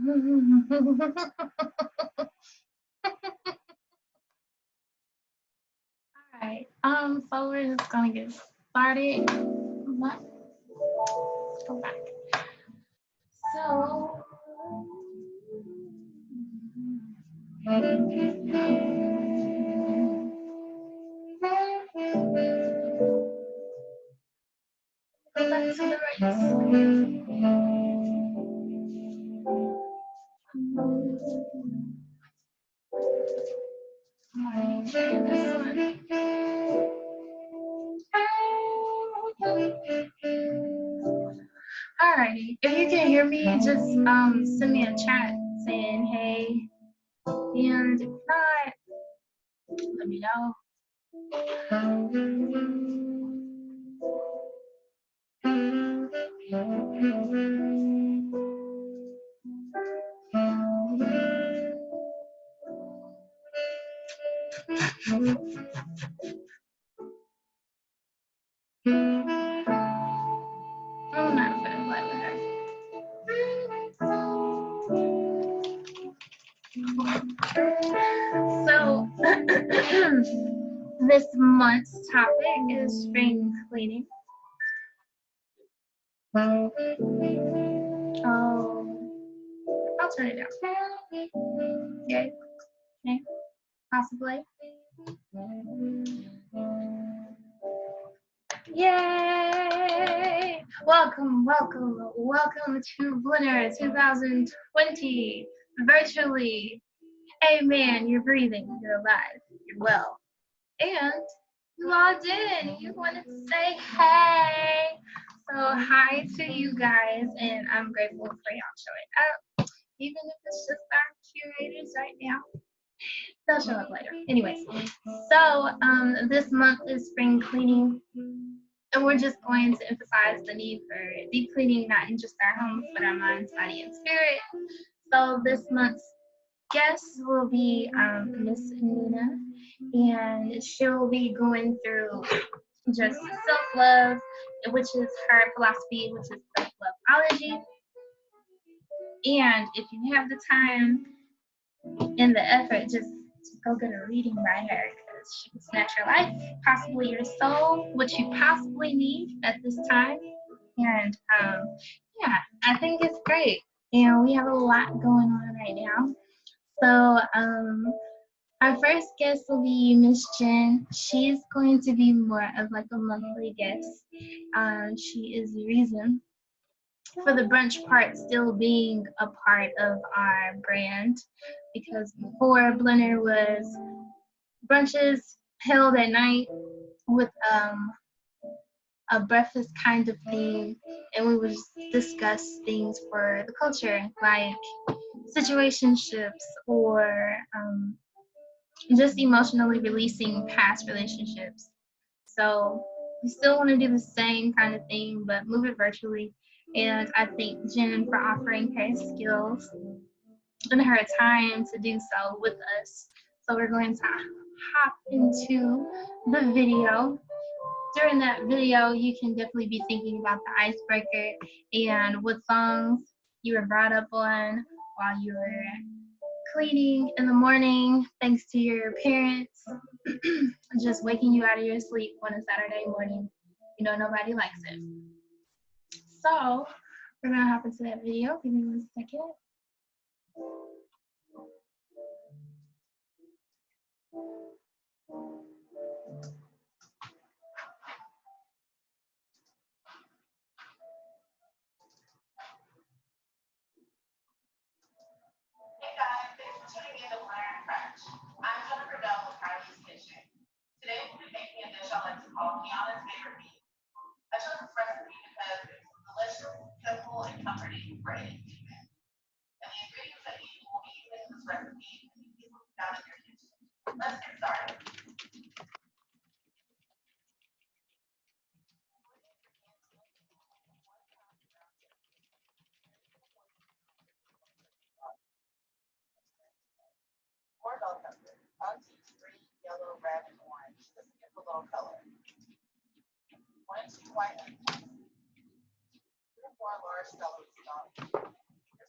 Alright, so we're just gonna get started. Let's go back. So go back to the right screen. Alrighty, if you can hear me, just send me a chat saying hey, and if not, let me know. I'm not gonna play with her. So this month's topic is spring cleaning. Oh, I'll turn it down. Okay, okay, possibly. Yay! Welcome, welcome, welcome to Blinner 2020 virtually. Amen. You're breathing. You're alive. You're well. And you logged in. You wanted to say hey. So hi to you guys, and I'm grateful for y'all showing up, even if it's just our curators right now. They'll show up later. Anyways, so this month is spring cleaning, and we're just going to emphasize the need for deep cleaning, not in just our homes, but our minds, body, and spirit. So this month's guest will be Miss Ninah, and she'll be going through just self-love, which is her philosophy, which is self-loveology. And if you have the time and the effort, just go get a reading by her, because she can snatch your life, possibly your soul, what you possibly need at this time. And yeah, I think it's great. And we have a lot going on right now. So our first guest will be Miss Jen. She's going to be more of like a monthly guest. She is the reason for the brunch part still being a part of our brand, because before Blinner was brunches held at night with a breakfast kind of theme, and we would discuss things for the culture, like situationships or just emotionally releasing past relationships. So we still want to do the same kind of thing, but move it virtually. And I thank Jen for offering her skills and her time to do so with us. So we're going to hop into the video. During that video, you can definitely be thinking about the icebreaker and what songs you were brought up on while you were cleaning in the morning, thanks to your parents, just waking you out of your sleep on a Saturday morning. You know, nobody likes it. So we're gonna hop into that video. Give me 1 second. Hey guys, thanks for tuning in to Blinner and Brunch. I'm Jennifer Bell with Kylie's Kitchen. Today we'll be making a dish I like to call Kiana's favorite meat. I chose this recipe because it's delicious, simple, and comforting for any evening. And the ingredients that you will be using in this recipe can be easily found in your kitchen. Let's get started. Four bell peppers. I'll use green, yellow, red, and orange just to give a little color. 1 2 white onions. 3 or 4 large celery stalks. Your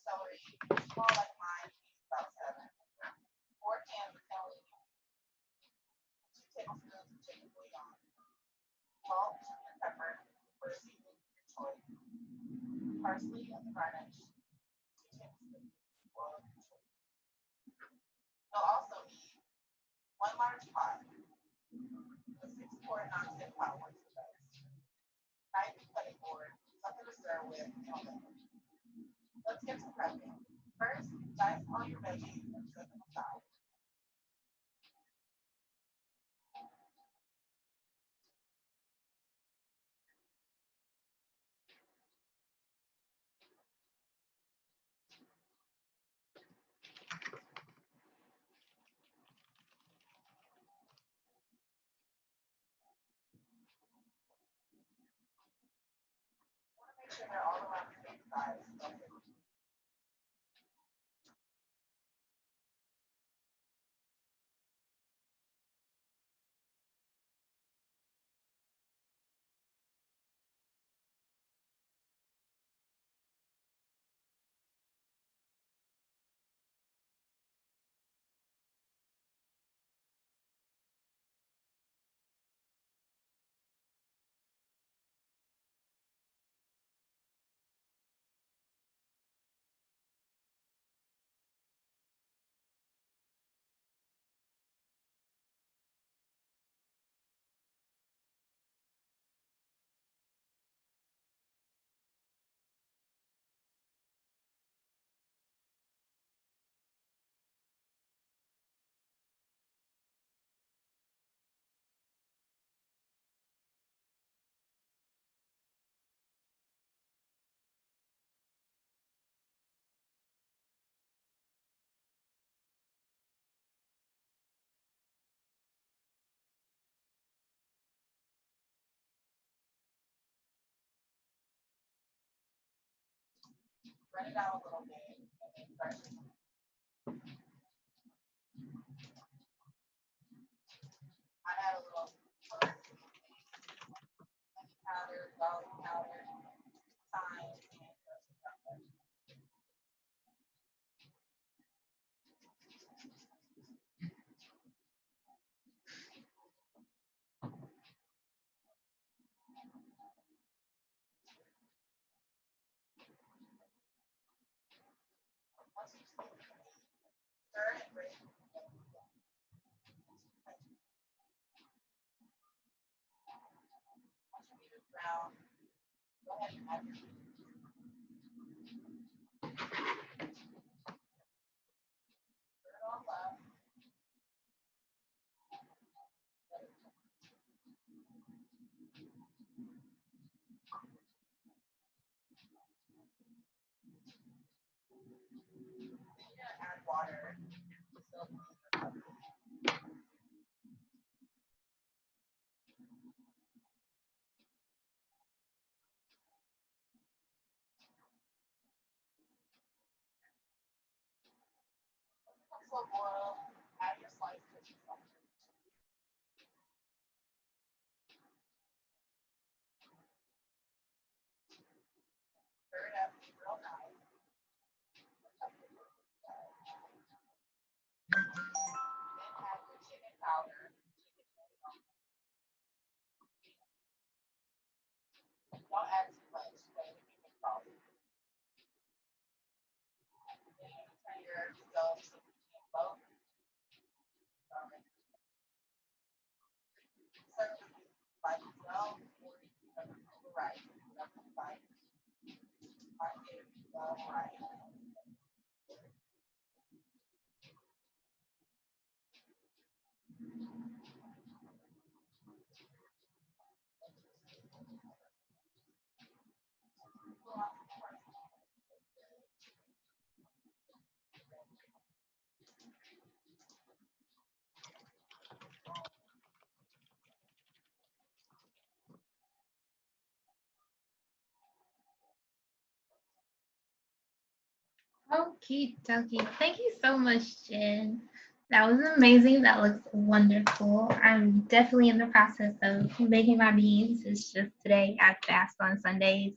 Okie dokie. Thank you so much, Jen. That was amazing. That looks wonderful. I'm definitely in the process of making my beans. It's just today I fast on Sundays.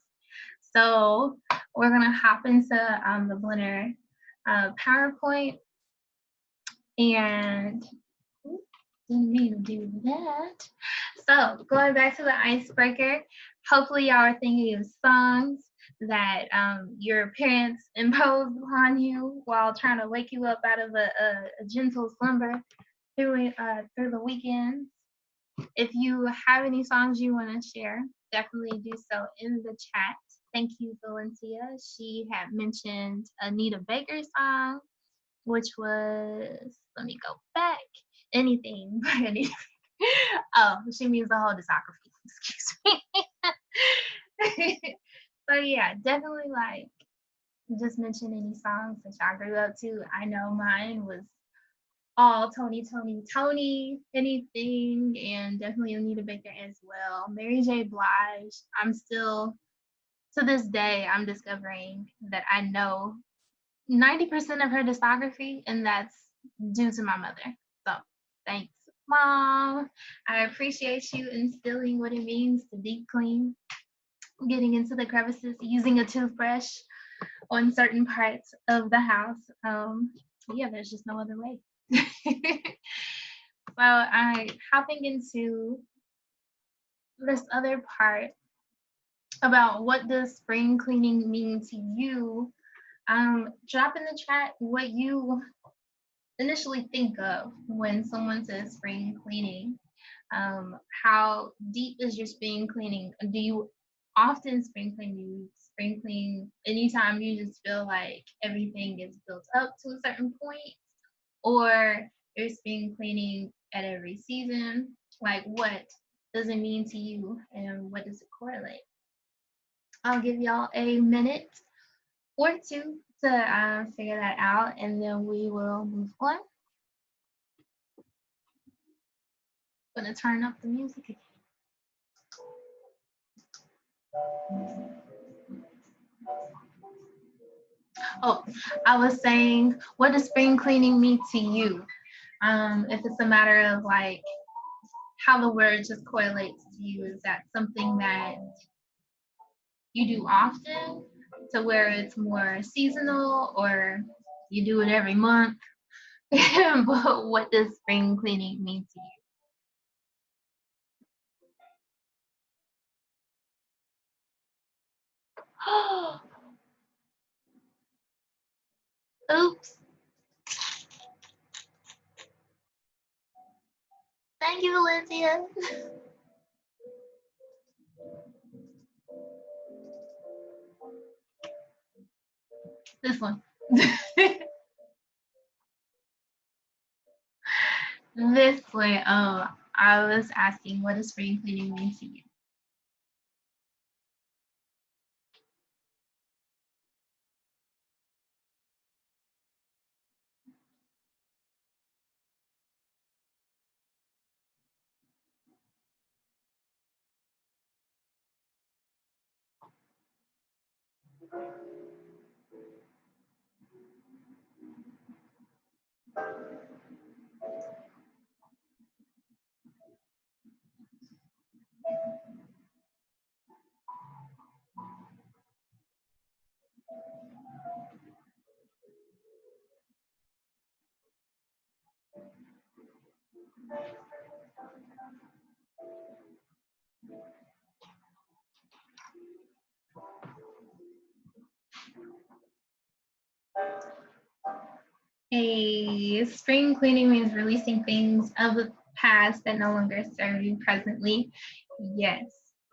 So we're gonna hop into the Blinner PowerPoint, and didn't mean to do that. So going back to the icebreaker, hopefully y'all are thinking of songs that your parents imposed upon you while trying to wake you up out of a gentle slumber through the weekends. If you have any songs you want to share, definitely do so in the chat. Thank you, Valencia. She had mentioned Anita Baker's song, which was, let me go back, Anything by Anita. Oh, she means the whole discography. Excuse me. So yeah, definitely like just mention any songs that y'all grew up to. I know mine was all Tony, Anything, and definitely Anita Baker as well. Mary J. Blige. I'm still, to this day, I'm discovering that I know 90% of her discography, and that's due to my mother. So thanks, Mom. I appreciate you instilling what it means to deep clean, getting into the crevices, using a toothbrush on certain parts of the house. Yeah, there's just no other way. So I hopping into this other part about what does spring cleaning mean to you. Drop in the chat what you initially think of when someone says spring cleaning. How deep is your spring cleaning? Do you often spring clean? Do you spring clean anytime you just feel like everything is built up to a certain point? Or you're spring cleaning at every season? Like, what does it mean to you, and what does it correlate? I'll give y'all a minute or two to figure that out, and then we will move on. I'm gonna turn up the music again. Oh, I was saying, what does spring cleaning mean to you? If it's a matter of like how the word just correlates to you, is that something that you do often to where it's more seasonal, or you do it every month? But what does spring cleaning mean to you? Oops. Thank you, Valencia. This one. This way. I was asking, what does spring cleaning mean to you? A spring cleaning means releasing things of the past that no longer serve you presently. Yes,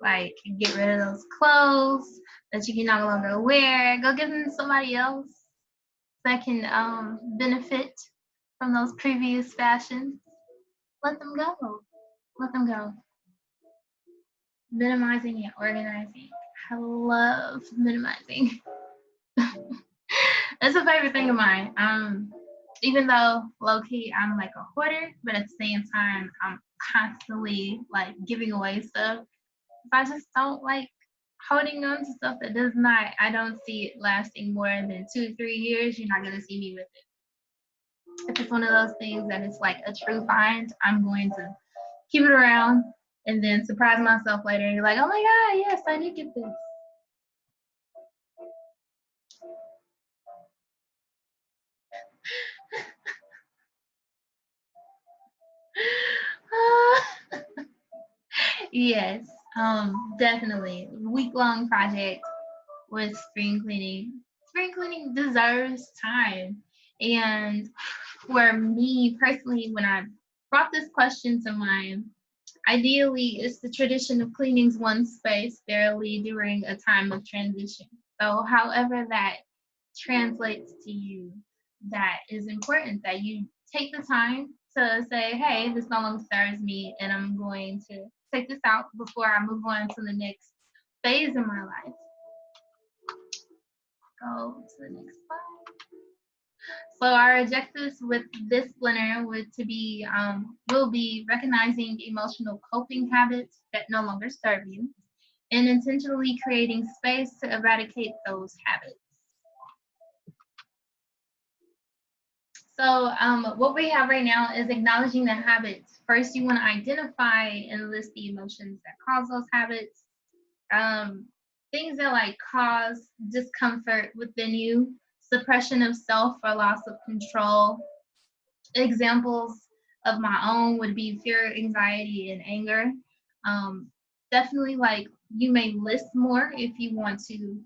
like get rid of those clothes that you can no longer wear. Go give them to somebody else that can benefit from those previous fashions. Let them go. Let them go. Minimizing and organizing. I love minimizing. That's a favorite thing of mine. Even though low key I'm like a hoarder, but at the same time I'm constantly like giving away stuff. I just don't like holding on to stuff that does not. I don't see it lasting more than 2 to 3 years. You're not gonna see me with it. If it's one of those things that is like a true find, I'm going to keep it around and then surprise myself later and be like, oh my god, yes, I did get this. Yes, definitely. Week-long project with spring cleaning. Spring cleaning deserves time. And for me personally, when I brought this question to mind, ideally it's the tradition of cleaning one space fairly during a time of transition. So however that translates to you, that is important that you take the time to say, hey, this no longer serves me, and I'm going to take this out before I move on to the next phase in my life. Go to the next slide. So our objectives with this Blinner will be recognizing emotional coping habits that no longer serve you, and intentionally creating space to eradicate those habits. So what we have right now is acknowledging the habits. First, you want to identify and list the emotions that cause those habits. Things that like cause discomfort within you, suppression of self or loss of control. Examples of my own would be fear, anxiety, and anger. Definitely, like you may list more if you want to.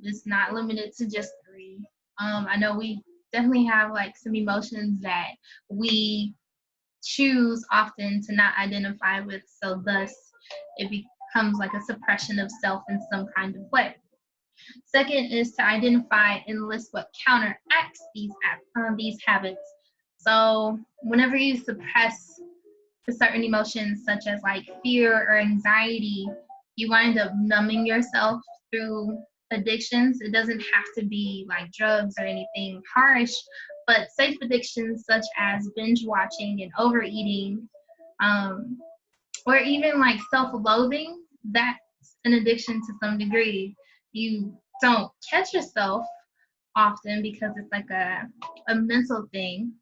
It's not limited to just three. I know we definitely have like some emotions that we choose often to not identify with, so thus it becomes like a suppression of self in some kind of way. Second is to identify and list what counteracts these habits. So whenever you suppress a certain emotions such as like fear or anxiety, you wind up numbing yourself through addictions. It doesn't have to be like drugs or anything harsh, but safe addictions such as binge watching and overeating, or even like self-loathing. That's an addiction to some degree. You don't catch yourself often because it's like a mental thing,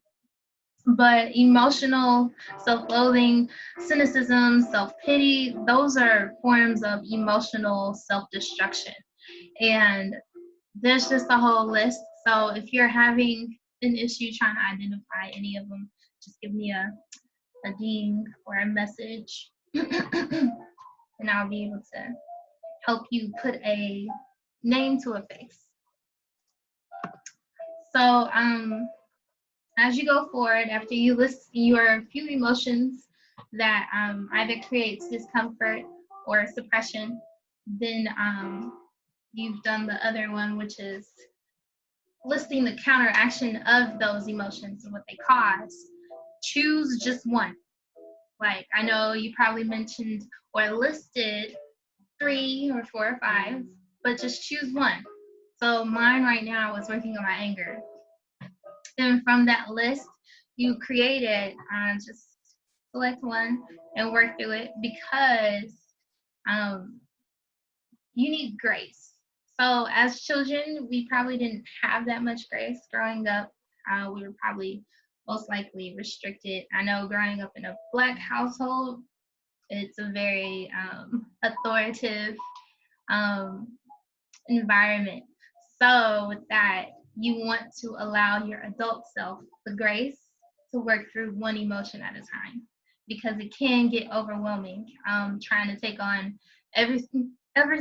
but emotional self-loathing, cynicism, self-pity, those are forms of emotional self-destruction. And there's just a whole list. So if you're having an issue trying to identify any of them, just give me a ding or a message and I'll be able to help you put a name to a face. So as you go forward, after you list your few emotions that either creates discomfort or suppression, then you've done the other one, which is listing the counteraction of those emotions and what they cause. Choose just one. Like I know you probably mentioned or listed 3 or 4 or 5, but just choose one. So mine right now is working on my anger. And from that list you created, just select one and work through it, because you need grace. So as children, we probably didn't have that much grace growing up. We were probably most likely restricted. I know growing up in a Black household, it's a very authoritative environment. So with that, you want to allow your adult self the grace to work through one emotion at a time, because it can get overwhelming trying to take on every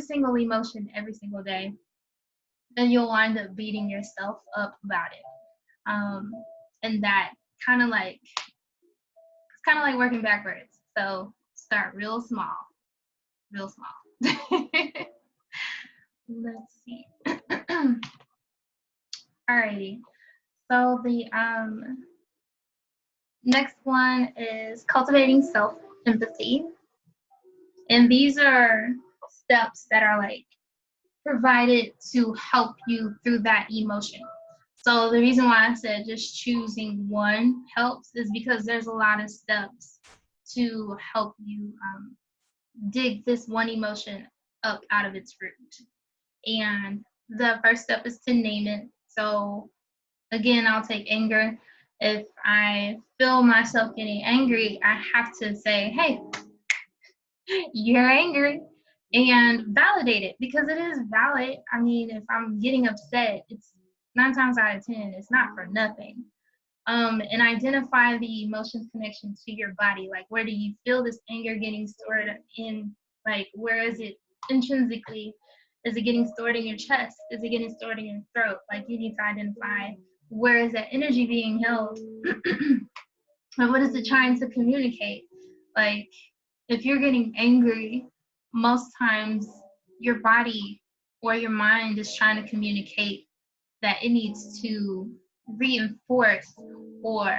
single emotion every single day, and you'll wind up beating yourself up about it. And that kind of like it's kind of like working backwards. So start real small, real small. Let's see. Alrighty. So the next one is cultivating self-empathy. And these are steps that are like provided to help you through that emotion. So the reason why I said just choosing one helps is because there's a lot of steps to help you dig this one emotion up out of its root. And the first step is to name it. So again, I'll take anger. If I feel myself getting angry, I have to say, hey, you're angry, and validate it, because it is valid. I mean, if I'm getting upset, it's 9 times out of 10, it's not for nothing. And identify the emotions connection to your body. Like, where do you feel this anger getting stored in? Like, where is it intrinsically? Is it getting stored in your chest? Is it getting stored in your throat? Like, you need to identify where is that energy being held, and what is it trying to communicate? Like, if you're getting angry, most times your body or your mind is trying to communicate that it needs to reinforce or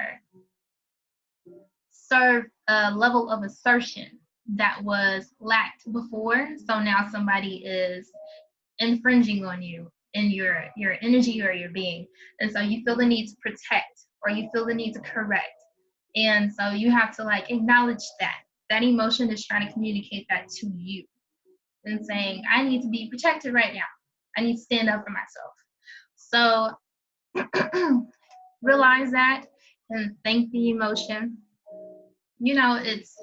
serve a level of assertion that was lacked before. So now somebody is infringing on you in your energy or your being. And so you feel the need to protect, or you feel the need to correct. And so you have to like acknowledge that. That emotion is trying to communicate that to you and saying, I need to be protected right now. I need to stand up for myself. So realize that and thank the emotion. You know, it's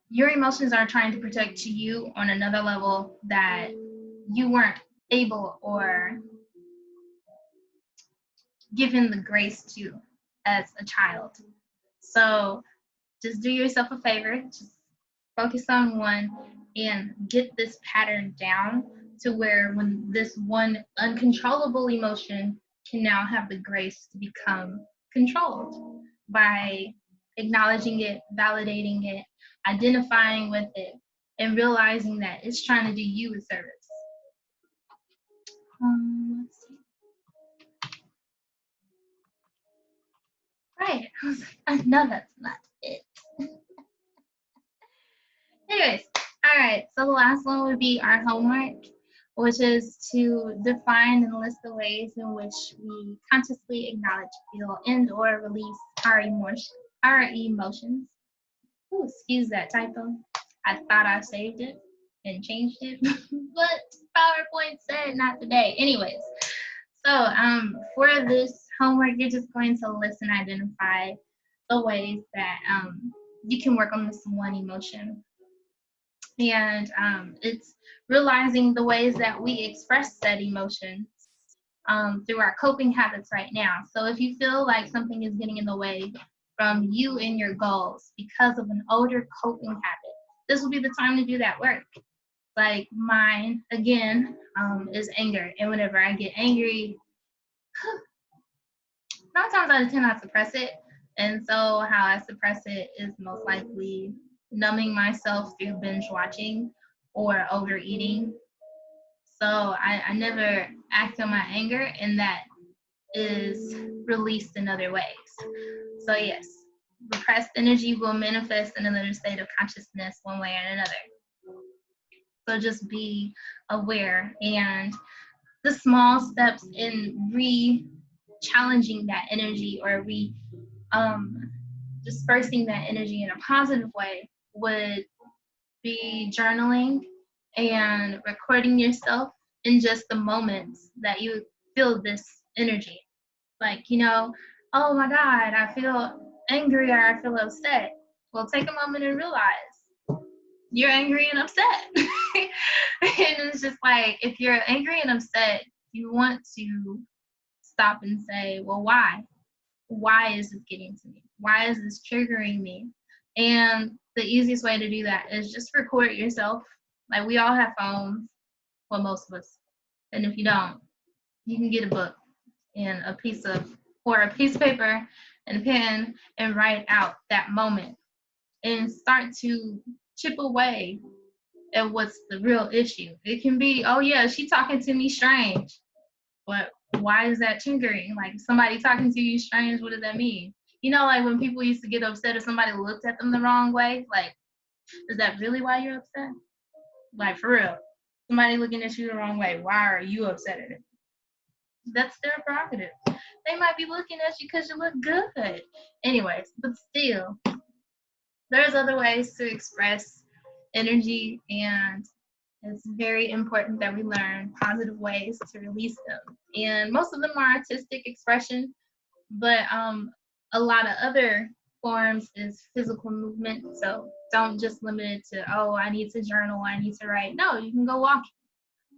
your emotions are trying to protect you on another level that you weren't able or given the grace to as a child. So just do yourself a favor, just focus on one and get this pattern down to where when this one uncontrollable emotion can now have the grace to become controlled by acknowledging it, validating it, identifying with it, and realizing that it's trying to do you a service. Let's see. Right. I was like, I know that's not it. Anyways, all right. So the last one would be our homework, which is to define and list the ways in which we consciously acknowledge, feel, and/or release our emotions. Ooh, excuse that typo. I thought I saved it and changed it, but PowerPoint said not today. Anyways, so for this homework, you're just going to list and identify the ways that you can work on this one emotion. And it's realizing the ways that we express said emotions through our coping habits right now. So if you feel like something is getting in the way from you and your goals because of an older coping habit, this will be the time to do that work. Like mine, again, is anger. And whenever I get angry, 9 times out of 10, I suppress it. And so how I suppress it is most likely numbing myself through binge watching or overeating. So I never act on my anger, and that is released in other ways. So yes, repressed energy will manifest in another state of consciousness one way or another. So just be aware, and the small steps in challenging that energy or dispersing that energy in a positive way would be journaling and recording yourself in just the moments that you feel this energy. Like, oh my God, I feel angry or I feel upset. Well, take a moment and realize you're angry and upset. And it's just like, if you're angry and upset, you want to stop and say, well, why? Why is this getting to me? Why is this triggering me? And the easiest way to do that is just record yourself. Like, we all have phones, well, most of us. And if you don't, you can get a book and a piece of paper and a pen and write out that moment and start to chip away at what's the real issue. It can be, oh yeah, she talking to me strange. But why is that triggering? Like, somebody talking to you strange, what does that mean? Like when people used to get upset if somebody looked at them the wrong way, like, is that really why you're upset? Like, for real. Somebody looking at you the wrong way, why are you upset at it? That's their prerogative. They might be looking at you because you look good. Anyways, but still, there's other ways to express energy, and it's very important that we learn positive ways to release them. And most of them are artistic expression, but a lot of other forms is physical movement. So don't just limit it to, oh, I need to journal, I need to write. No, you can go walk,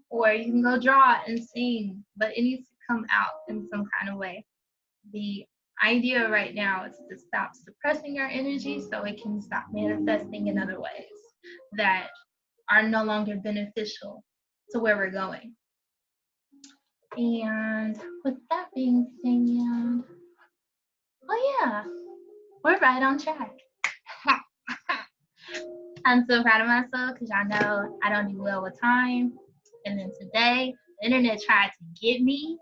or you can go draw and sing, but it needs to come out in some kind of way. The idea right now is to stop suppressing our energy so it can stop manifesting in other ways that are no longer beneficial to where we're going. And with that being said, oh yeah, we're right on track. I'm so proud of myself because I know I don't do well with time. And then today, the internet tried to get me.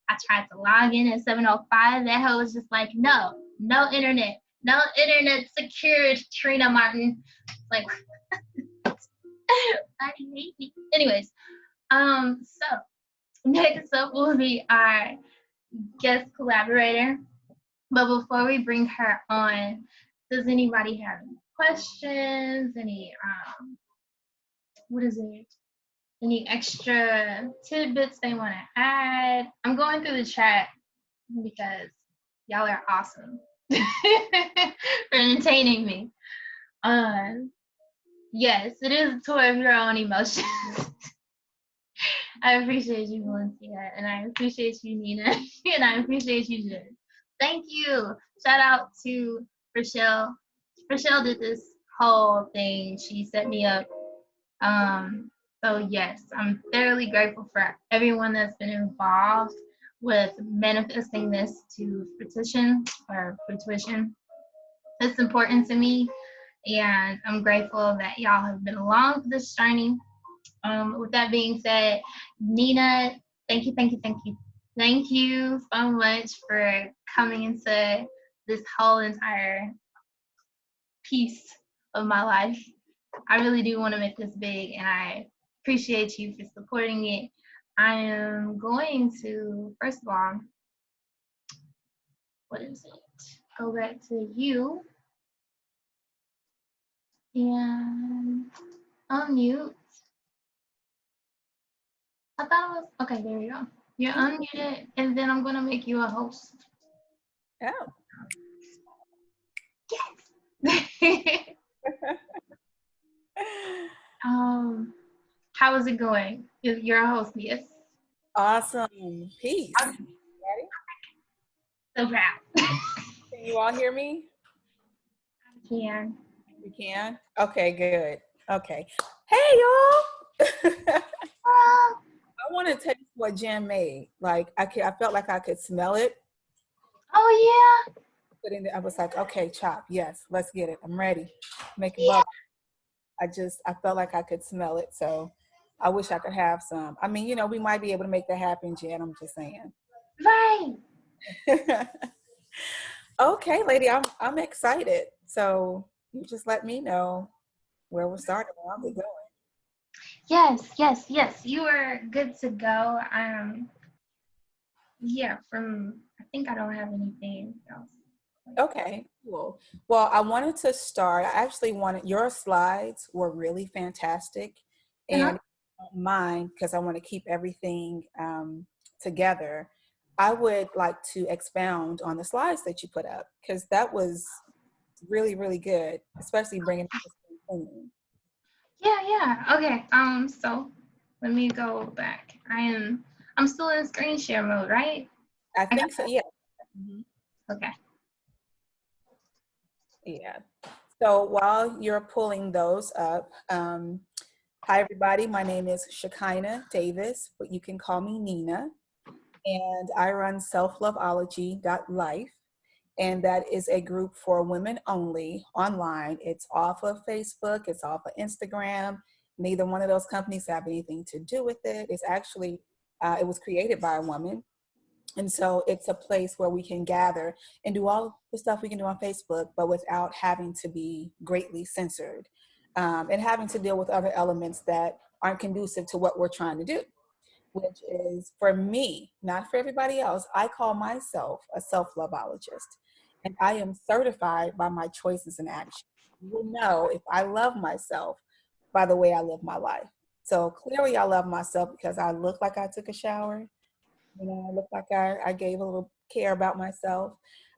I tried to log in at 7:05. That hoe was just like, no, no internet, no internet secured, Trina Martin. Like, I hate me. Anyways, so next up will be our guest collaborator. But before we bring her on, does anybody have any questions? Any what is it? Any extra tidbits they want to add? I'm going through the chat because y'all are awesome for entertaining me. Yes, it is a tour of your own emotions. I appreciate you, Valencia, and I appreciate you, Nina, and I appreciate you, Jen. Thank you. Shout out to Rochelle. Rochelle did this whole thing. She set me up. So yes, I'm thoroughly grateful for everyone that's been involved with manifesting this to fruition or fruition. It's important to me, and I'm grateful that y'all have been along for this journey. With that being said, Nina, thank you, thank you, thank you. Thank you so much for coming into this whole entire piece of my life. I really do want to make this big, and I appreciate you for supporting it. I am going to, first of all, what is it? Go back to you and unmute. I thought it was, okay, there you go. You're unmuted, and then I'm going to make you a host. Oh. Yes. How is it going? You're a host, yes. Awesome. Peace. Awesome. Ready? So proud. Can you all hear me? I can. You can? Okay, good. Okay. Hey, y'all. I want to taste what Jen made. Like, I felt like I could smell it. Oh, yeah. I was like, okay, chop. Yes, let's get it. I'm ready. Make it bubble. I felt like I could smell it. So I wish I could have some. I mean, we might be able to make that happen, Jen. I'm just saying. Right. Okay, lady, I'm excited. So you just let me know where we're starting. I'll be going. Yes. You are good to go. Yeah, I think I don't have anything else. Okay, cool. Well, I wanted to start. I actually wanted your slides were really fantastic, and mine because I want to keep everything together. I would like to expound on the slides that you put up because that was really, really good, especially bringing up the cleaning. Yeah. Okay. So let me go back. I'm still in screen share mode, right? I think so. Yeah. Mm-hmm. Okay. Yeah. So while you're pulling those up, hi everybody. My name is Ninah Davis, but you can call me Nina, and I run Self-Loveology.life. And that is a group for women only online. It's off of Facebook, it's off of Instagram. Neither one of those companies have anything to do with it. It's actually, it was created by a woman. And so it's a place where we can gather and do all the stuff we can do on Facebook, but without having to be greatly censored and having to deal with other elements that aren't conducive to what we're trying to do, which is for me, not for everybody else. I call myself a self-loveologist, and I am certified by my choices and actions. You will know if I love myself by the way I live my life. So clearly I love myself because I look like I took a shower. I look like I gave a little care about myself.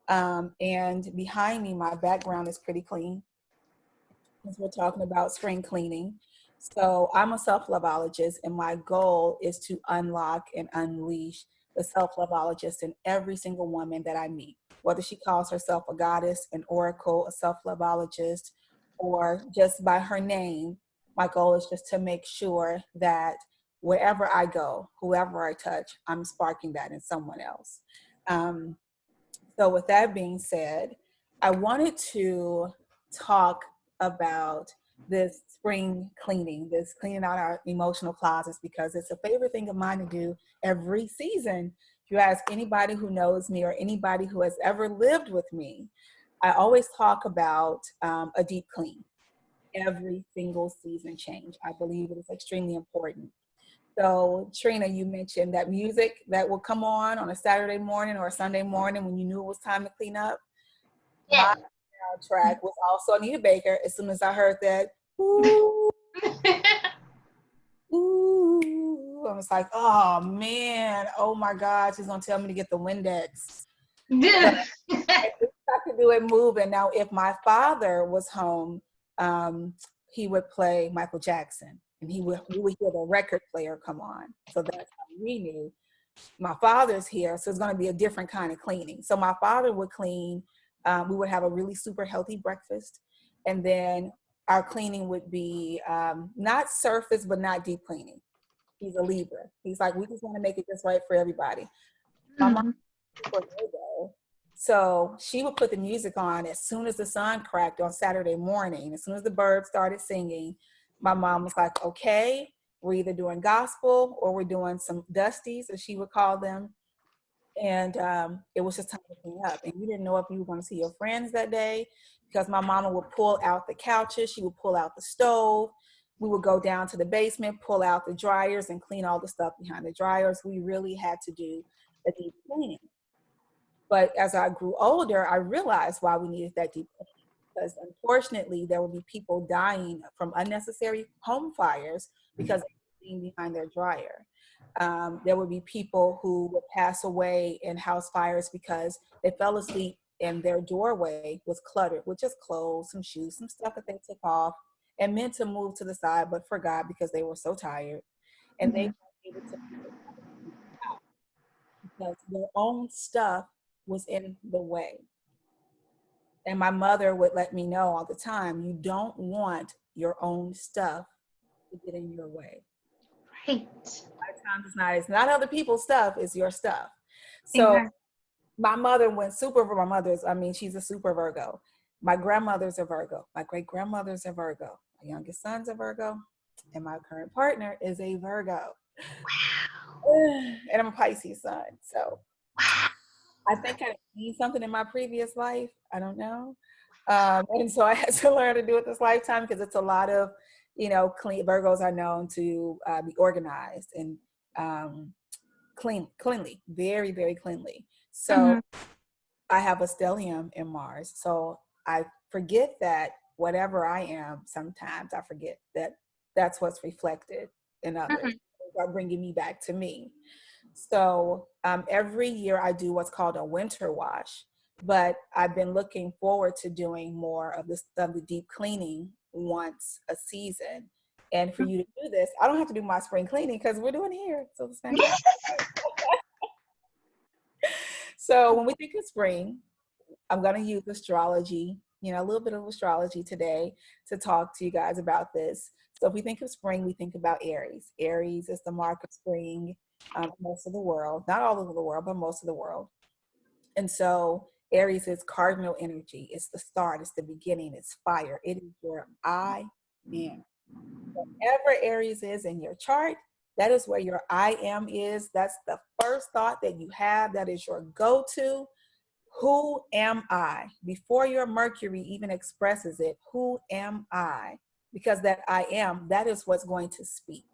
And behind me, my background is pretty clean because we're talking about spring cleaning. So I'm a self-loveologist, and my goal is to unlock and unleash the self-loveologist in every single woman that I meet, whether she calls herself a goddess, an oracle, a self-loveologist, or just by her name. My goal is just to make sure that wherever I go, whoever I touch, I'm sparking that in someone else. So with that being said, I wanted to talk about this spring cleaning, this cleaning out our emotional closets, because it's a favorite thing of mine to do every season. If you ask anybody who knows me or anybody who has ever lived with me, I always talk about a deep clean every single season change. I believe it is extremely important. So Trina, you mentioned that music that will come on a Saturday morning or a Sunday morning when you knew it was time to clean up. My Yeah. soundtrack was also Anita Baker. As soon as I heard that, ooh, ooh, I was like, oh man, oh my God, she's gonna tell me to get the Windex. But at least I could do it moving. Now, if my father was home, he would play Michael Jackson, and we would hear the record player come on. So that's how we knew my father's here, so it's going to be a different kind of cleaning. So my father would clean. We would have a really super healthy breakfast, and then our cleaning would be not surface, but not deep cleaning. He's a Libra. He's like, we just want to make it just right for everybody. My mom for Virgo. So she would put the music on as soon as the sun cracked on Saturday morning. As soon as the birds started singing, my mom was like, okay, we're either doing gospel or we're doing some dusties, as she would call them. And it was just time to clean up. And you didn't know if you were going to see your friends that day, because my mama would pull out the couches, she would pull out the stove. We would go down to the basement, pull out the dryers, and clean all the stuff behind the dryers. We really had to do a deep cleaning. But as I grew older, I realized why we needed that deep cleaning, because unfortunately there would be people dying from unnecessary home fires because they were cleaning behind their dryer. There would be people who would pass away in house fires because they fell asleep and their doorway was cluttered with just clothes, some shoes, some stuff that they took off and meant to move to the side but forgot because they were so tired, and they weren't able to move it out because their own stuff was in the way. And my mother would let me know all the time, you don't want your own stuff to get in your way. Right. Times it's not other people's stuff, it's your stuff. So Exactly. my mother went super, my mother's, I mean, she's a super Virgo. My grandmother's a Virgo. My great grandmother's a Virgo. My youngest son's a Virgo. And my current partner is a Virgo. And I'm a Pisces sun. So I think I need something in my previous life. I don't know. And so I had to learn to do it this lifetime, because it's a lot of, clean Virgos are known to be organized and cleanly, very, very cleanly. So I have a stellium in Mars. So I forget that whatever I am, sometimes I forget that that's what's reflected in others, are bringing me back to me. So every year I do what's called a winter wash, but I've been looking forward to doing more of this, of the deep cleaning once a season. And for you to do this, I don't have to do my spring cleaning because we're doing it here. So it's fantastic. So when we think of spring, I'm going to use astrology, a little bit of astrology today to talk to you guys about this. So if we think of spring, we think about Aries. Aries is the mark of spring, most of the world, not all over the world, but most of the world. And so Aries is cardinal energy. It's the start, it's the beginning, it's fire. It is your I am. Whatever Aries is in your chart, that is where your I am is. That's the first thought that you have. That is your go-to. Who am I? Before your Mercury even expresses it, who am I? Because that I am, that is what's going to speak.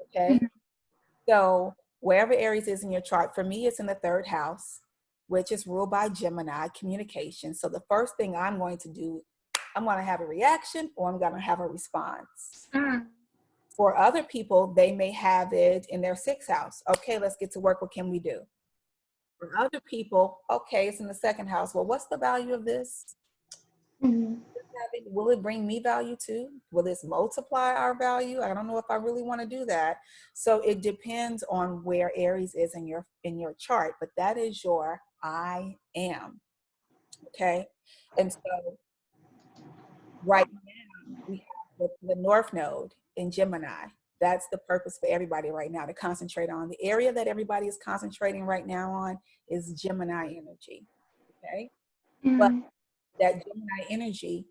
Okay. So wherever Aries is in your chart, for me, it's in the third house, which is ruled by Gemini, communication. So the first thing I'm going to do, I'm going to have a reaction or I'm going to have a response. For other people, they may have it in their sixth house. Okay, let's get to work. What can we do? For other people, okay, it's in the second house. Well, what's the value of this? Does Will it bring me value too? Will this multiply our value? I don't know if I really want to do that. So it depends on where Aries is in your chart, but that is your I am. Okay. And so right now we have the North Node in Gemini. That's the purpose for everybody right now to concentrate on. The area that everybody is concentrating right now on is Gemini energy. Okay. But Mm. that Gemini energy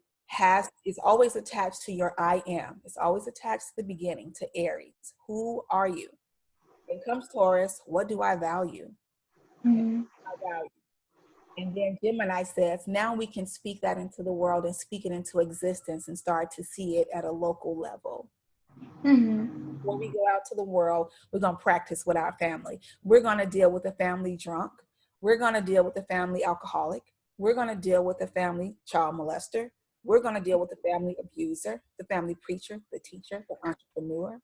is always attached to your I am. It's always attached to the beginning, to Aries. Who are you? When it comes Taurus, what do I value? Mm. I value. And then Gemini says, now we can speak that into the world and speak it into existence and start to see it at a local level. Mm. When we go out to the world, we're going to practice with our family. We're going to deal with the family drunk. We're going to deal with the family alcoholic. We're going to deal with the family child molester. We're going to deal with the family abuser, the family preacher, the teacher, the entrepreneur.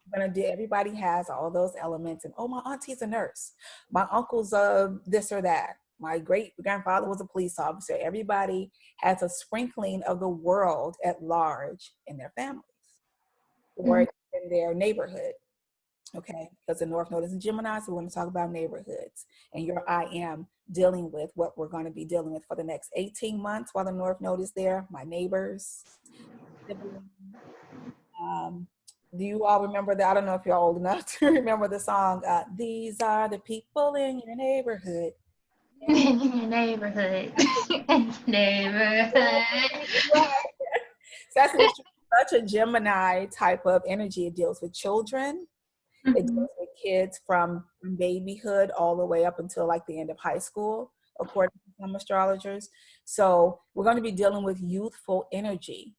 We're going to deal, everybody has all those elements. And, oh, my auntie's a nurse. My uncle's this or that. My great grandfather was a police officer. Everybody has a sprinkling of the world at large in their families or in their neighborhood. Okay, because the North Node is in Gemini, so we're going to talk about neighborhoods. And your I am dealing with what we're going to be dealing with for the next 18 months while the North Node is there. My neighbors, siblings. Do you all remember that? I don't know if you're old enough to remember the song, These Are the People in Your Neighborhood. In your neighborhood. In your neighborhood. So that's such a Gemini type of energy. It deals with children. It deals with kids from babyhood all the way up until like the end of high school, according to some astrologers. So we're going to be dealing with youthful energy,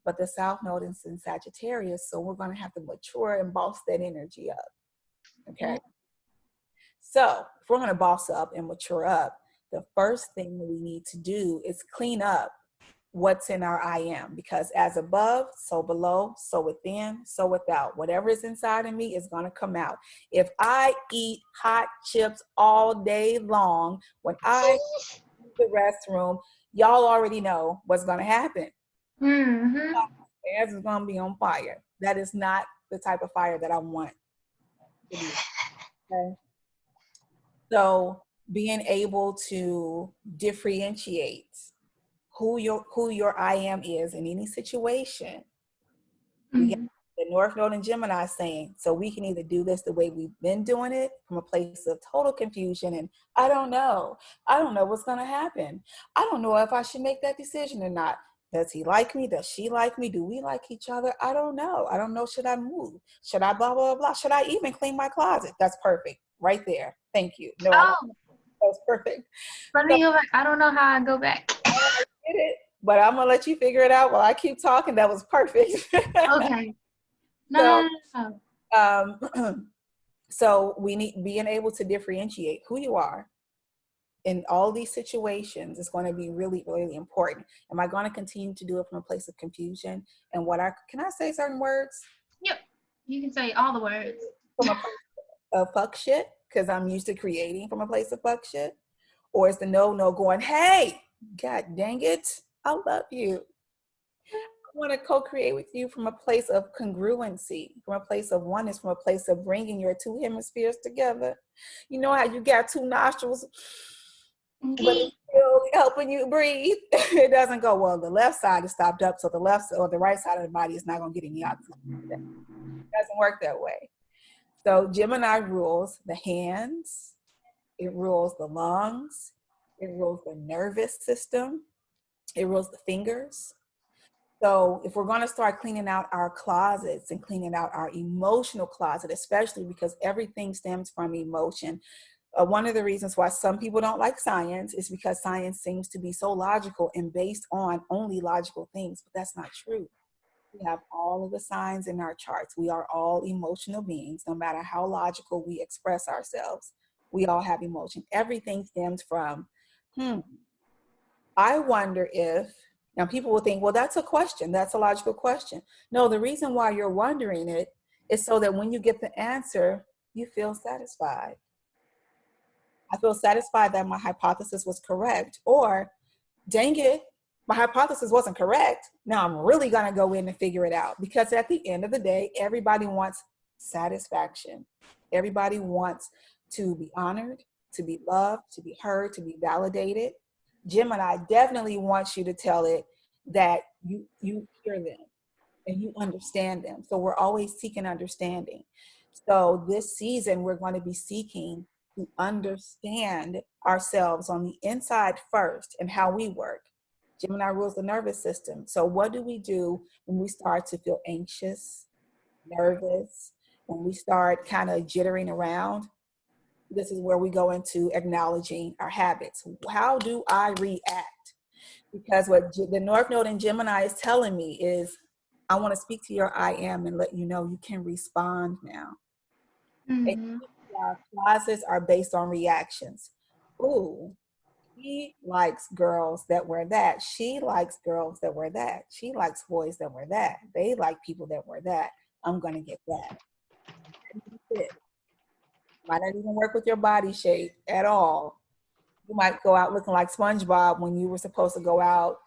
but the South Node is in Sagittarius, so we're going to have to mature and boss that energy up. Okay. So if we're going to boss up and mature up, the first thing that we need to do is clean up what's in our I am, because as above, so below, so within, so without. Whatever is inside of me is going to come out. If I eat hot chips all day long, when I use the restroom, y'all already know what's going to happen. Mm-hmm. My ass is going to be on fire. That is not the type of fire that I want to be. Okay? So being able to differentiate who your I am is in any situation. We get the North Node and Gemini saying, so we can either do this the way we've been doing it from a place of total confusion and I don't know what's going to happen. I don't know if I should make that decision or not. Does he like me? Does she like me? Do we like each other? I don't know. Should I move? Should I blah, blah, blah? Should I even clean my closet? That's perfect. Right there. Thank you. No, Oh, that was perfect. let me go back. I don't know how I go back. I get it, but I'm gonna let you figure it out while I keep talking. That was perfect. Okay. No. So we need being able to differentiate who you are in all these situations is going to be really, really important. Am I going to continue to do it from a place of confusion? And can I say certain words? Yep. You can say all the words. From a place of fuck shit, because I'm used to creating from a place of fuck shit. Or is the no going, hey, God dang it, I love you. I want to co-create with you from a place of congruency, from a place of oneness, from a place of bringing your two hemispheres together. You know how you got two nostrils, but it's still helping you breathe. It doesn't go, well, the left side is stopped up, so the left or the right side of the body is not going to get any oxygen. It doesn't work that way. So Gemini rules the hands, it rules the lungs, it rules the nervous system, it rules the fingers. So if we're going to start cleaning out our closets and cleaning out our emotional closet, especially because everything stems from emotion. One of the reasons why some people don't like science is because science seems to be so logical and based on only logical things, but that's not true. We have all of the signs in our charts. We are all emotional beings, no matter how logical we express ourselves. We all have emotion. Everything stems from, I wonder if, now people will think, well, that's a question. That's a logical question. No, the reason why you're wondering it is so that when you get the answer, you feel satisfied. I feel satisfied that my hypothesis was correct, or dang it, my hypothesis wasn't correct. Now I'm really going to go in and figure it out, because at the end of the day, everybody wants satisfaction. Everybody wants to be honored, to be loved, to be heard, to be validated. Gemini definitely wants you to tell it that you hear them and you understand them. So we're always seeking understanding. So this season, we're going to be seeking to understand ourselves on the inside first and how we work. Gemini rules the nervous system. So what do we do when we start to feel anxious, nervous, when we start kind of jittering around? This is where we go into acknowledging our habits. How do I react? Because what the North Node in Gemini is telling me is, I want to speak to your I am and let you know you can respond now. Mm-hmm. Our closets are based on reactions. Ooh, he likes girls that wear that. She likes girls that wear that. She likes boys that wear that. They like people that wear that. I'm going to get that. Might not even work with your body shape at all. You might go out looking like SpongeBob when you were supposed to go out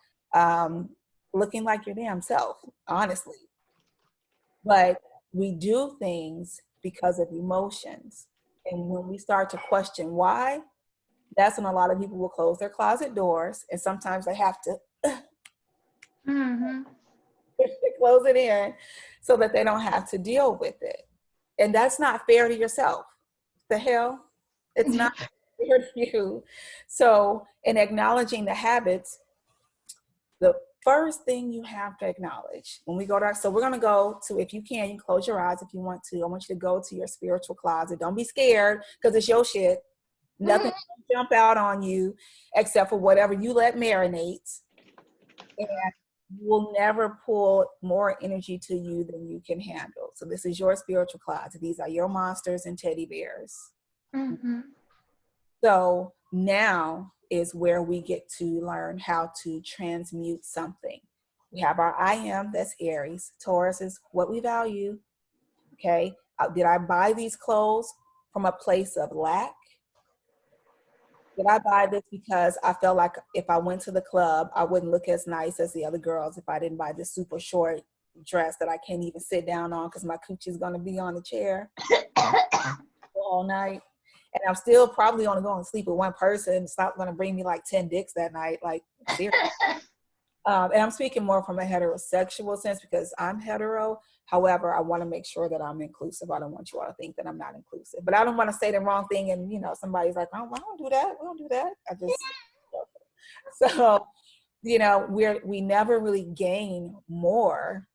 looking like your damn self, honestly. But we do things because of emotions. And when we start to question why, that's when a lot of people will close their closet doors. And sometimes they have to Mm-hmm. close it in so that they don't have to deal with it. And that's not fair to yourself. The hell? It's not fair to you. So in acknowledging the habits, the first thing you have to acknowledge when we go to our, so we're going to go to, if you can, you close your eyes if you want to. I want you to go to your spiritual closet. Don't be scared, because it's your shit. Nothing will jump out on you except for whatever you let marinate. And you will never pull more energy to you than you can handle. So this is your spiritual closet. These are your monsters and teddy bears. Mm-hmm. So now is where we get to learn how to transmute something. We have our I am, that's Aries. Taurus is what we value. Okay. Did I buy these clothes from a place of lack? Did I buy this because I felt like if I went to the club, I wouldn't look as nice as the other girls if I didn't buy this super short dress that I can't even sit down on because my coochie is going to be on the chair all night? And I'm still probably only going to sleep with one person. It's not going to bring me like 10 dicks that night. Like, seriously. And I'm speaking more from a heterosexual sense because I'm hetero. However, I want to make sure that I'm inclusive. I don't want you all to think that I'm not inclusive. But I don't want to say the wrong thing and, you know, somebody's like, oh, I don't do that. We don't do that. I just, so, you know, we never really gain more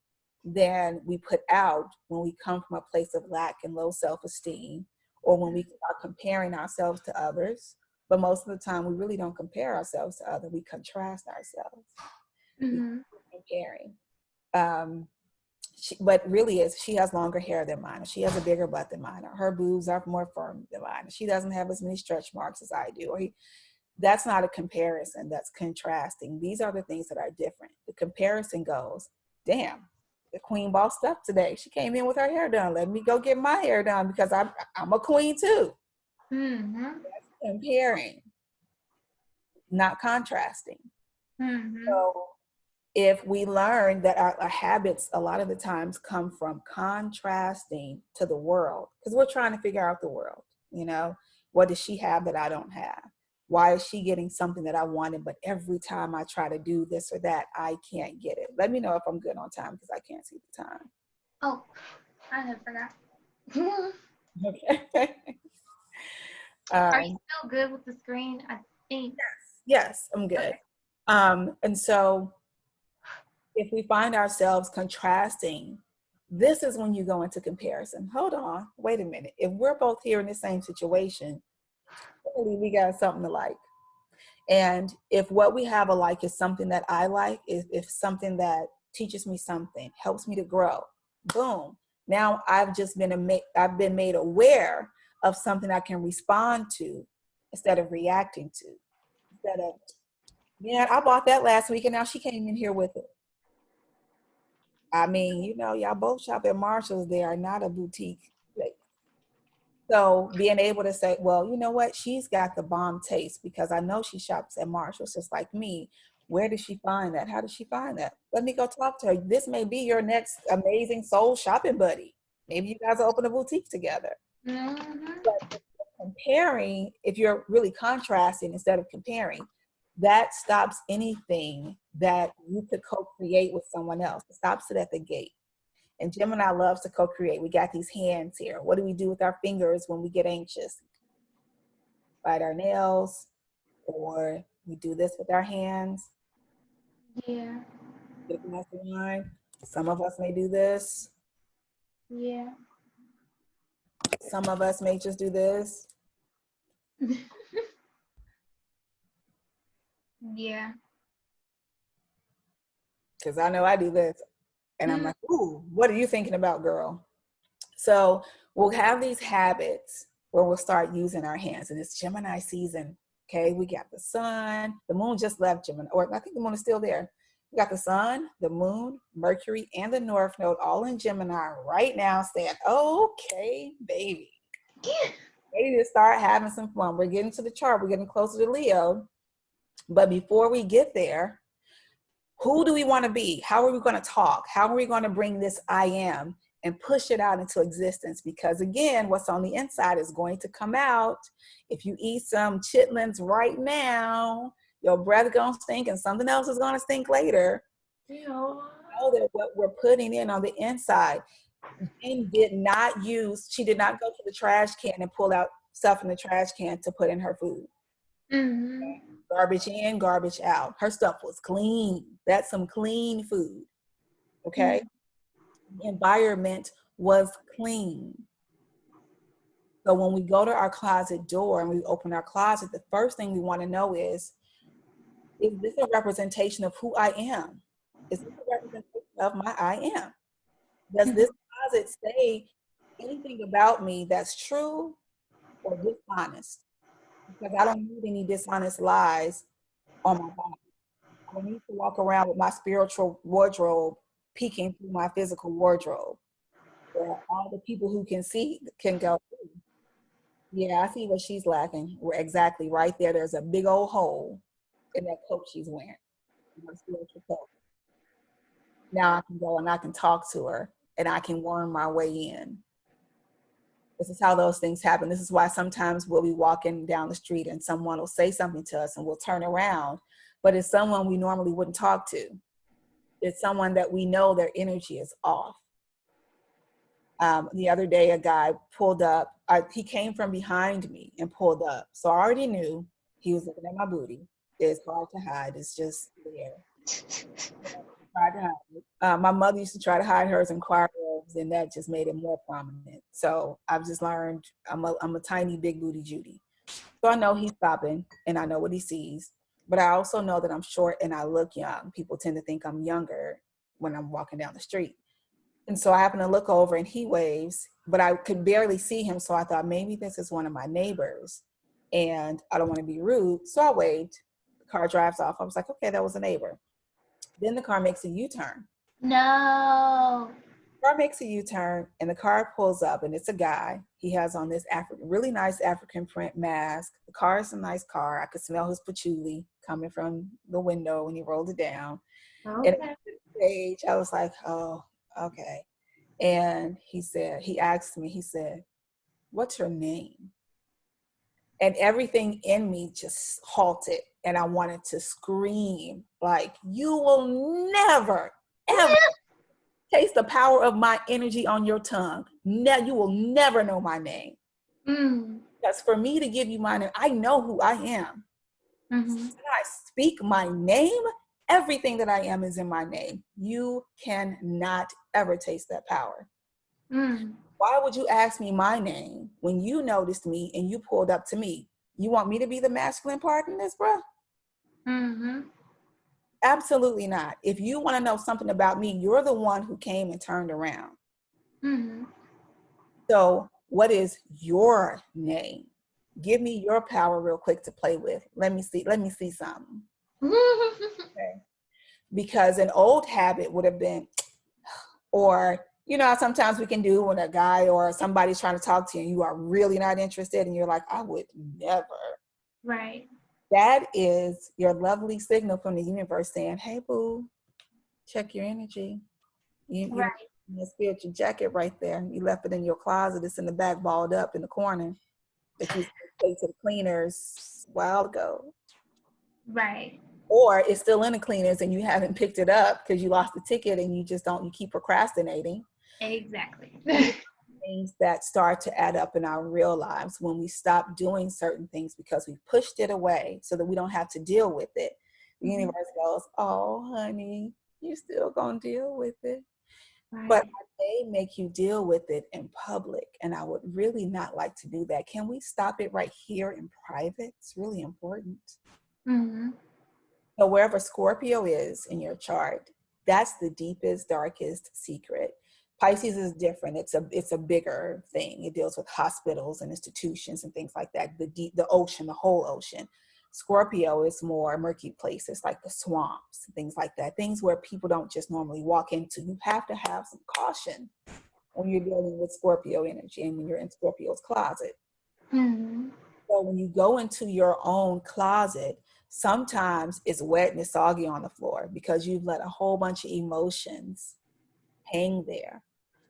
than we put out when we come from a place of lack and low self-esteem, or when we start comparing ourselves to others. But most of the time, we really don't compare ourselves to others. We contrast ourselves. Mm-hmm. Comparing. But really is, she has longer hair than mine. She has a bigger butt than mine. Her boobs are more firm than mine. She doesn't have as many stretch marks as I do. That's not a comparison. That's contrasting. These are the things that are different. The comparison goes, damn, the queen bossed up today. She came in with her hair done. Let me go get my hair done because I'm a queen too. Mm-hmm. That's comparing, not contrasting. Mm-hmm. So if we learn that our habits a lot of the times come from contrasting to the world, because we're trying to figure out the world, you know, what does she have that I don't have? Why is she getting something that I wanted, but every time I try to do this or that, I can't get it? Let me know if I'm good on time because I can't see the time. Oh, I have forgot. Okay. Are you still good with the screen? I think. Yes, I'm good. Okay. And so if we find ourselves contrasting, this is when you go into comparison. Hold on, wait a minute. If we're both here in the same situation, clearly we got something to like. And if what we have alike is something that I like, if something that teaches me something, helps me to grow, boom. Now I've been made aware of something I can respond to instead of reacting to. Instead of, man, I bought that last week and now she came in here with it. I mean, you know, y'all both shop at Marshall's. They are not a boutique place. So being able to say, well, you know what? She's got the bomb taste because I know she shops at Marshall's just like me. Where did she find that? How did she find that? Let me go talk to her. This may be your next amazing soul shopping buddy. Maybe you guys will open a boutique together. Mm-hmm. But if you're comparing, if you're really contrasting instead of comparing, that stops anything that you could co-create with someone else. It stops it at the gate. And Gemini loves to co-create. We got these hands here. What do we do with our fingers when we get anxious? Bite our nails, or we do this with our hands. Yeah. Get a glass of wine. Some of us may do this. Yeah. Some of us may just do this. Yeah. Because I know I do this. And I'm like, ooh, what are you thinking about, girl? So we'll have these habits where we'll start using our hands. And it's Gemini season. Okay, we got the sun. The moon just left Gemini, or I think the moon is still there. We got the sun, the moon, Mercury, and the North Node all in Gemini right now saying, okay, baby. Ready to start having some fun. We're getting to the chart. We're getting closer to Leo. But before we get there, who do we want to be? How are we going to talk? How are we going to bring this I am and push it out into existence? Because again, what's on the inside is going to come out. If you eat some chitlins right now, your breath going to stink and something else is going to stink later. Yeah. Know that what we're putting in on the inside. Jane did not she did not go to the trash can and pull out stuff in the trash can to put in her food. Mm-hmm. Garbage in, garbage out. Her stuff was clean. That's some clean food. Okay? Mm-hmm. The environment was clean. So when we go to our closet door and we open our closet, the first thing we want to know is this a representation of who I am? Is this a representation of my I am? Does this closet say anything about me that's true or dishonest? Because I don't need any dishonest lies on my body. I don't need to walk around with my spiritual wardrobe peeking through my physical wardrobe. Where all the people who can see can go, yeah, I see what she's lacking. We're exactly right there. There's a big old hole in that coat she's wearing, my spiritual coat. Now I can go and I can talk to her and I can worm my way in. This is how those things happen. This is why sometimes we'll be walking down the street and someone will say something to us and we'll turn around, but it's someone we normally wouldn't talk to. It's someone that we know their energy is off. The other day, a guy pulled up. He came from behind me and pulled up. So I already knew he was looking at my booty. It's hard to hide. It's just there. My mother used to try to hide hers in choir robes, and that just made it more prominent. So I've just learned I'm a tiny big booty Judy. So I know he's stopping, and I know what he sees. But I also know that I'm short and I look young. People tend to think I'm younger when I'm walking down the street. And so I happen to look over and he waves, but I could barely see him. So I thought maybe this is one of my neighbors and I don't want to be rude. So I waved. The car drives off. I was like, okay, that was a neighbor. Then the car makes a U-turn. No. The car makes a U-turn and the car pulls up and it's a guy. He has on this really nice African print mask. The car is a nice car. I could smell his patchouli coming from the window when he rolled it down. Okay. And at the stage, I was like, oh, okay. And he asked me, he said, what's your name? And everything in me just halted and I wanted to scream like, you will never, ever taste the power of my energy on your tongue. You will never know my name. Because for me to give you my name, I know who I am. Mm-hmm. When I speak my name, everything that I am is in my name. You cannot ever taste that power. Why would you ask me my name when you noticed me and you pulled up to me? You want me to be the masculine part in this, bro? Mm-hmm. Absolutely not. If you want to know something about me, you're the one who came and turned around. Mm-hmm. So what is your name? Give me your power real quick to play with. Let me see something. Okay. Because an old habit would have been, or, you know, sometimes we can do when a guy or somebody's trying to talk to you and you are really not interested and you're like, I would never. Right. that is your lovely signal from the universe saying, hey, boo, check your energy. You Right. your spiritual jacket right there. You left it in your closet. It's in the back, balled up in the corner that you take to the cleaners a while ago. Right. Or it's still in the cleaners and you haven't picked it up because you lost the ticket and you keep procrastinating. Exactly. Things that start to add up in our real lives when we stop doing certain things because we pushed it away so that we don't have to deal with it. The universe goes, oh, honey, you still gonna deal with it. Right. But I may make you deal with it in public, and I would really not like to do that. Can we stop it right here in private? It's really important. Mm-hmm. So wherever Scorpio is in your chart, that's the deepest, darkest secret. Pisces is different. It's a bigger thing. It deals with hospitals and institutions and things like that. The ocean, the whole ocean. Scorpio is more murky places like the swamps, things like that. Things where people don't just normally walk into. You have to have some caution when you're dealing with Scorpio energy and when you're in Scorpio's closet. Mm-hmm. So when you go into your own closet, sometimes it's wet and it's soggy on the floor because you've let a whole bunch of emotions hang there.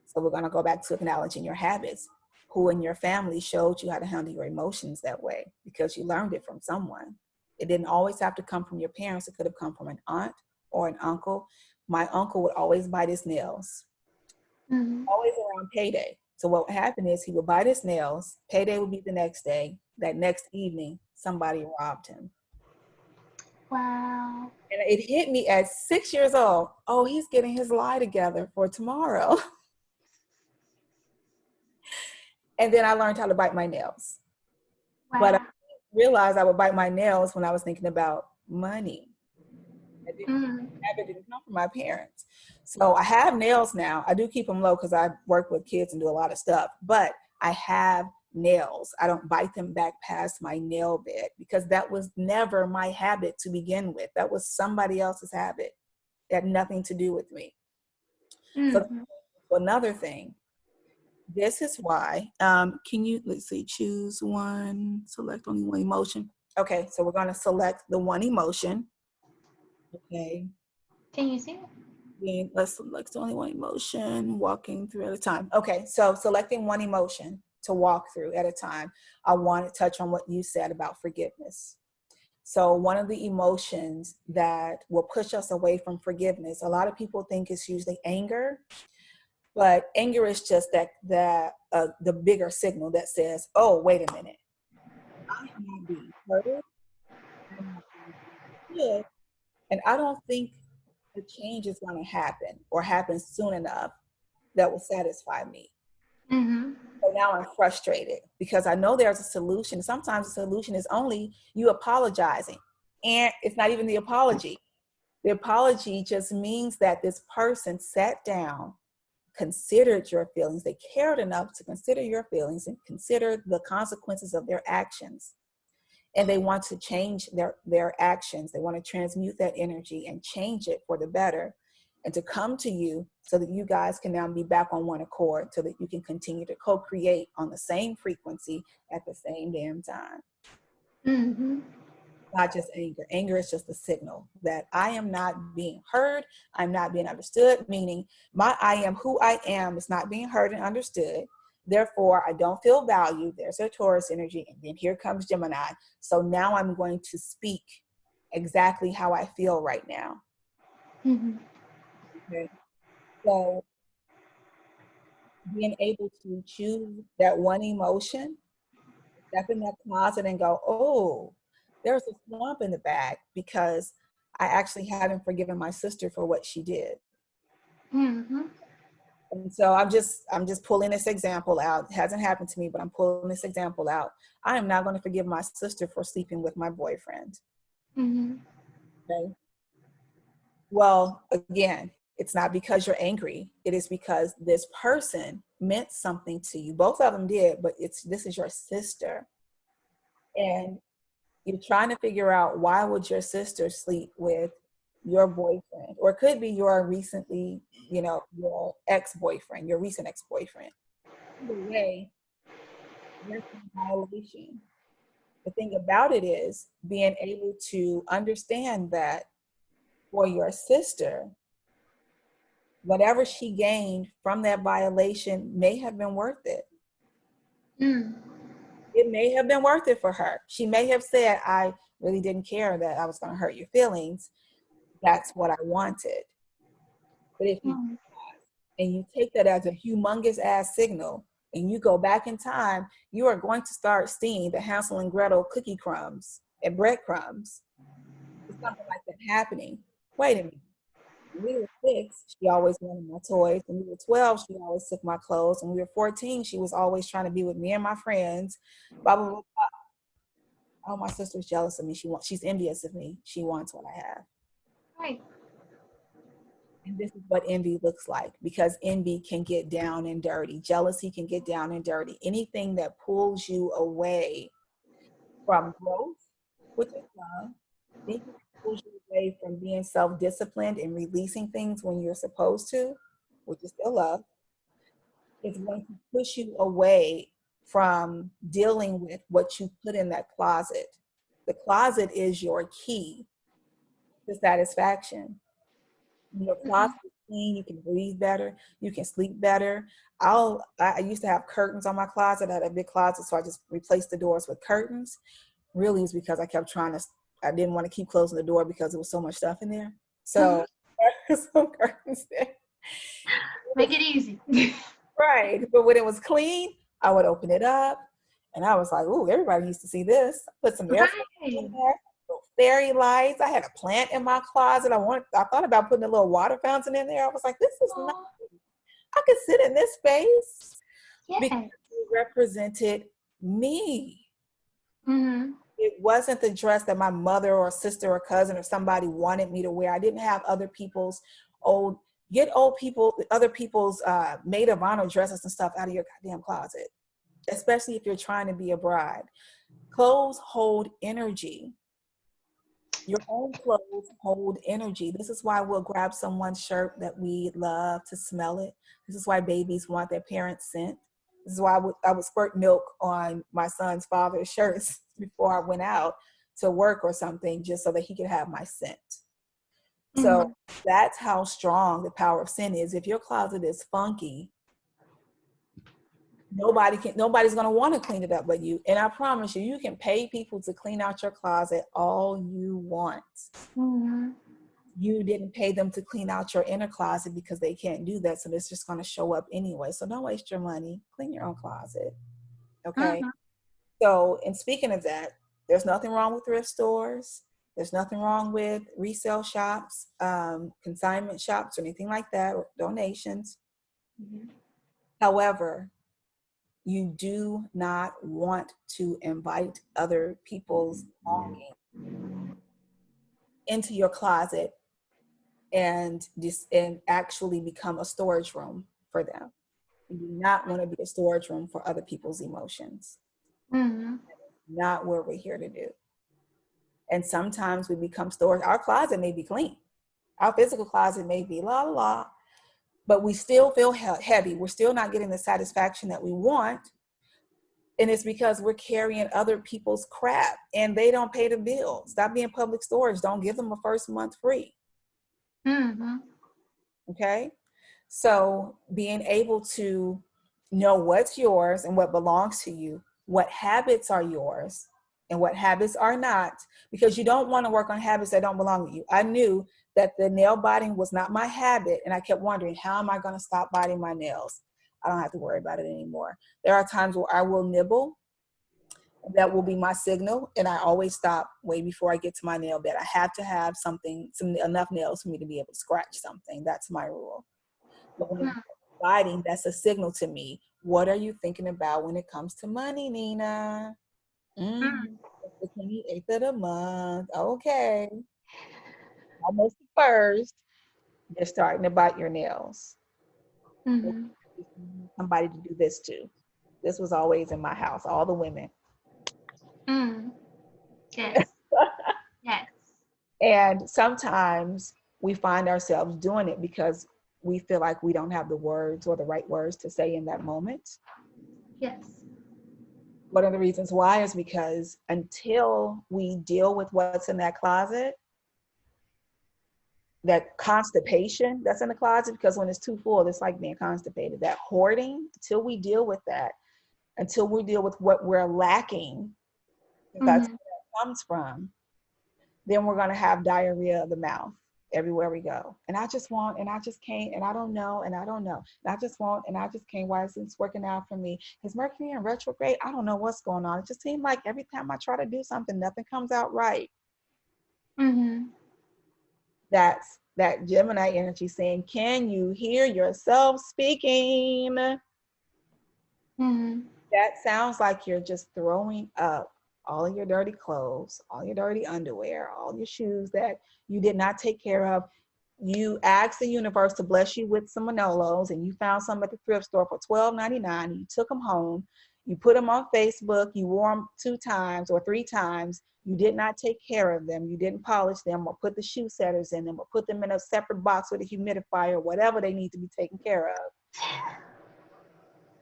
So we're going to go back to acknowledging your habits. Who in your family showed you how to handle your emotions that way? Because you learned it from someone. It didn't always have to come from your parents. It could have come from an aunt or an uncle. My uncle would always bite his nails, Mm-hmm. always around payday. So what would happen is he would bite his nails. Payday would be the next day. That next evening, somebody robbed him. Wow. And it hit me at 6 years old. Oh, he's getting his lie together for tomorrow. And then I learned how to bite my nails. But I Wow. realized I would bite my nails when I was thinking about money. Mm-hmm. Habit didn't come from my parents. So I have nails now. I do keep them low because I work with kids and do a lot of stuff. But I have nails. I don't bite them back past my nail bed because that was never my habit to begin with. That was somebody else's habit. It had nothing to do with me. So Mm-hmm. another thing, this is why, can you, let's see, choose one, select only one emotion. Okay, so we're going to select the one emotion. Okay, Can you see it? then let's select only one emotion, walking through at a time. Okay, so selecting one emotion to walk through at a time. I want to touch on what you said about forgiveness. So one of the emotions that will push us away from forgiveness, a lot of people think it's usually anger, but anger is just the bigger signal that says, oh, wait a minute, I am not being heard, I'm not being understood, and I don't think the change is going to happen or happen soon enough that will satisfy me. Mm-hmm. So now I'm frustrated because I know there's a solution. Sometimes the solution is only you apologizing. And it's not even the apology. The apology just means that this person sat down, considered your feelings. They cared enough to consider your feelings and consider the consequences of their actions. And they want to change their actions. They want to transmute that energy and change it for the better and to come to you so that you guys can now be back on one accord so that you can continue to co-create on the same frequency at the same damn time. Mm-hmm. Not just anger. Anger is just a signal that I am not being heard. I'm not being understood, meaning my I am who I am is not being heard and understood. Therefore, I don't feel valued. There's a Taurus energy. And then here comes Gemini. So now I'm going to speak exactly how I feel right now. Mm-hmm. Okay. So being able to choose that one emotion, step in that closet and go, oh, there's a swamp in the back because I actually haven't forgiven my sister for what she did. Mm-hmm. And so I'm just pulling this example out. It hasn't happened to me, but I'm pulling this example out. I am not going to forgive my sister for sleeping with my boyfriend. Mm-hmm. Okay. Well, again, it's not because you're angry. It is because this person meant something to you. Both of them did, but this is your sister. And you're trying to figure out why would your sister sleep with your boyfriend, or it could be your recently, your ex-boyfriend, your recent ex-boyfriend. Either way, that's a violation. The thing about it is being able to understand that for your sister, whatever she gained from that violation may have been worth it. Mm. It may have been worth it for her. She may have said, I really didn't care that I was going to hurt your feelings. That's what I wanted. But if you Mm. and you take that as a humongous ass signal and you go back in time, you are going to start seeing the Hansel and Gretel cookie crumbs and breadcrumbs. It's something like that happening. Wait a minute. When we were 6, she always wanted my toys. When we were 12, she always took my clothes. When we were 14, she was always trying to be with me and my friends. Blah, blah, blah, blah. Oh, my sister's jealous of me. She's envious of me. She wants what I have. Right. And this is what envy looks like, because envy can get down and dirty. Jealousy can get down and dirty. Anything that pulls you away from growth, which is love, anything that pulls you away from being self-disciplined and releasing things when you're supposed to, which is still love, is going to push you away from dealing with what you put in that closet. The closet is your key to satisfaction. When your closet is clean, you can breathe better, you can sleep better. I used to have curtains on my closet. I had a big closet, so I just replaced the doors with curtains. Really, it's because I didn't want to keep closing the door because there was so much stuff in there. So some curtains there. Make it easy. Right. But when it was clean, I would open it up and I was like, ooh, everybody needs to see this. Put some air in there, little fairy lights. I had a plant in my closet. I thought about putting a little water fountain in there. I was like, this is nice. I could sit in this space because it represented me. Mm-hmm. It wasn't the dress that my mother or sister or cousin or somebody wanted me to wear. I didn't have other people's other people's maid of honor dresses and stuff out of your goddamn closet, especially if you're trying to be a bride. Clothes hold energy. Your own clothes hold energy. This is why we'll grab someone's shirt that we love to smell it. This is why babies want their parents' scent. This is why I would squirt milk on my son's father's shirts before I went out to work or something, just so that he could have my scent. So that's how strong the power of sin is. If your closet is funky, nobody's going to want to clean it up but you. And I promise you, you can pay people to clean out your closet all you want. Mm-hmm. You didn't pay them to clean out your inner closet because they can't do that. So it's just going to show up anyway. So don't waste your money. Clean your own closet. Okay. Mm-hmm. So, and speaking of that, there's nothing wrong with thrift stores. There's nothing wrong with resale shops, consignment shops, or anything like that, or donations. Mm-hmm. However, you do not want to invite other people's belongings into your closet and actually become a storage room for them. You do not want to be a storage room for other people's emotions. Mm-hmm. Not what we're here to do. And sometimes we become storage. Our closet may be clean. Our physical closet may be la la la, but we still feel heavy. We're still not getting the satisfaction that we want. And it's because we're carrying other people's crap and they don't pay the bills. Stop being public storage. Don't give them a first month free. Mm-hmm. Okay. So being able to know what's yours and what belongs to you, what habits are yours and what habits are not, because you don't want to work on habits that don't belong to you. I knew that the nail biting was not my habit. And I kept wondering, how am I going to stop biting my nails? I don't have to worry about it anymore. There are times where I will nibble. That will be my signal. And I always stop way before I get to my nail bed. I have to have enough nails for me to be able to scratch something. That's my rule. But when it's biting, that's a signal to me. What are you thinking about when it comes to money, Ninah? It's the 28th of the month. Okay. Almost the first. You're starting to bite your nails. Mm-hmm. Somebody to do this too. This was always in my house, all the women. Yes. Yes. And sometimes we find ourselves doing it because we feel like we don't have the words or the right words to say in that moment. Yes. One of the reasons why is because until we deal with what's in that closet, that constipation that's in the closet, because when it's too full, it's like being constipated, that hoarding, until we deal with that, until we deal with what we're lacking, because that's where it comes from, then we're going to have diarrhea of the mouth everywhere we go. And I just want, and I just can't, and I don't know, and I don't know. And I just want, and I just can't. Why isn't this working out for me? Is Mercury in retrograde? I don't know what's going on. It just seems like every time I try to do something, nothing comes out right. That's that Gemini energy saying, can you hear yourself speaking? That sounds like you're just throwing up all of your dirty clothes, all your dirty underwear, all your shoes that you did not take care of. You asked the universe to bless you with some Manolos, and you found some at the thrift store for $12.99. You took them home. You put them on Facebook. You wore them 2 times or 3 times. You did not take care of them. You didn't polish them or put the shoe setters in them or put them in a separate box with a humidifier, whatever they need to be taken care of.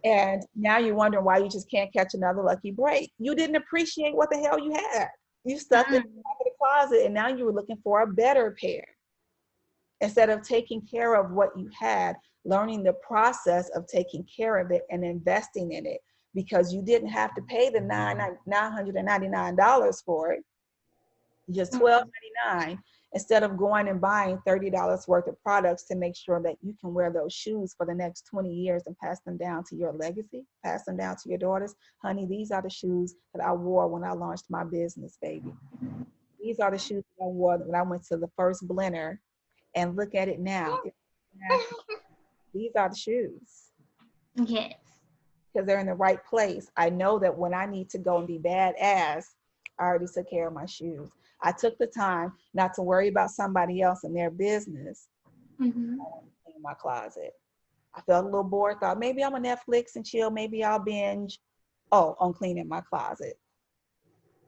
And now you're wondering why you just can't catch another lucky break. You didn't appreciate what the hell you had. You stuffed it in the back of the closet, and now you were looking for a better pair. Instead of taking care of what you had, learning the process of taking care of it and investing in it, because you didn't have to pay the $999 for it, just $12.99, instead of going and buying $30 worth of products to make sure that you can wear those shoes for the next 20 years and pass them down to your legacy, pass them down to your daughters. Honey, these are the shoes that I wore when I launched my business, baby. These are the shoes that I wore when I went to the first Blinner, and look at it now. These are the shoes. Yes. Because they're in the right place. I know that when I need to go and be badass, I already took care of my shoes. I took the time not to worry about somebody else and their business in my closet. I felt a little bored, thought maybe I'm on Netflix and chill, maybe I'll binge. Oh, on cleaning my closet.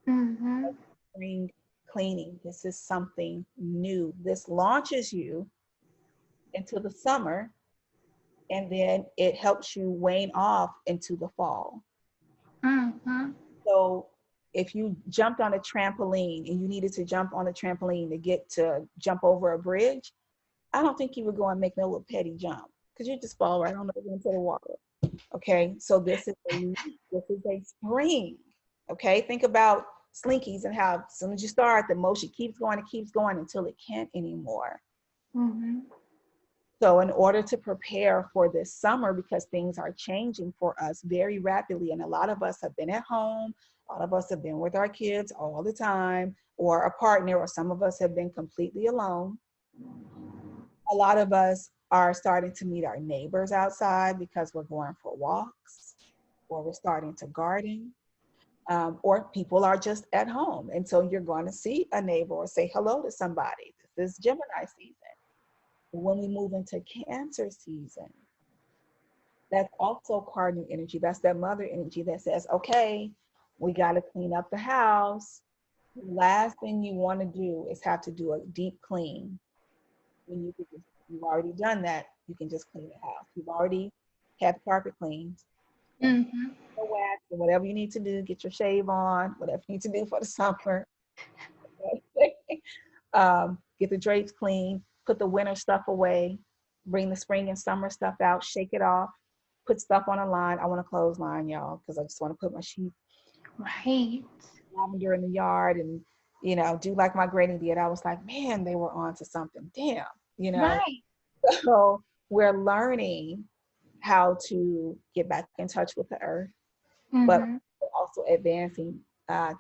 Spring cleaning. This is something new. This launches you into the summer, and then it helps you wane off into the fall. So if you jumped on a trampoline and you needed to jump on a trampoline to get to jump over a bridge, I don't think you would go and make no little petty jump, because you just fall right on over into the water. Okay, so this is a spring. Okay, think about slinkies and how as soon as you start, the motion keeps going until it can't anymore. So in order to prepare for this summer, because things are changing for us very rapidly, and a lot of us have been at home, a lot of us have been with our kids all the time, or a partner, or some of us have been completely alone. A lot of us are starting to meet our neighbors outside because we're going for walks, or we're starting to garden, or people are just at home. And so you're going to see a neighbor or say hello to somebody. This is Gemini season. When we move into Cancer season, that's also cardinal energy. That's that mother energy that says, okay, we got to clean up the house. The last thing you want to do is have to do a deep clean. When you've already done that, you can just clean the house. You've already had the carpet cleaned. Wax and whatever you need to do, get your shave on, whatever you need to do for the summer. Get the drapes clean, put the winter stuff away, bring the spring and summer stuff out, shake it off, put stuff on a line. I want a clothesline, y'all, because I just want to put my sheets, lavender in the yard, and do like my granny did. I was like, man, they were on to something. Damn, So we're learning how to get back in touch with the earth, but we're also advancing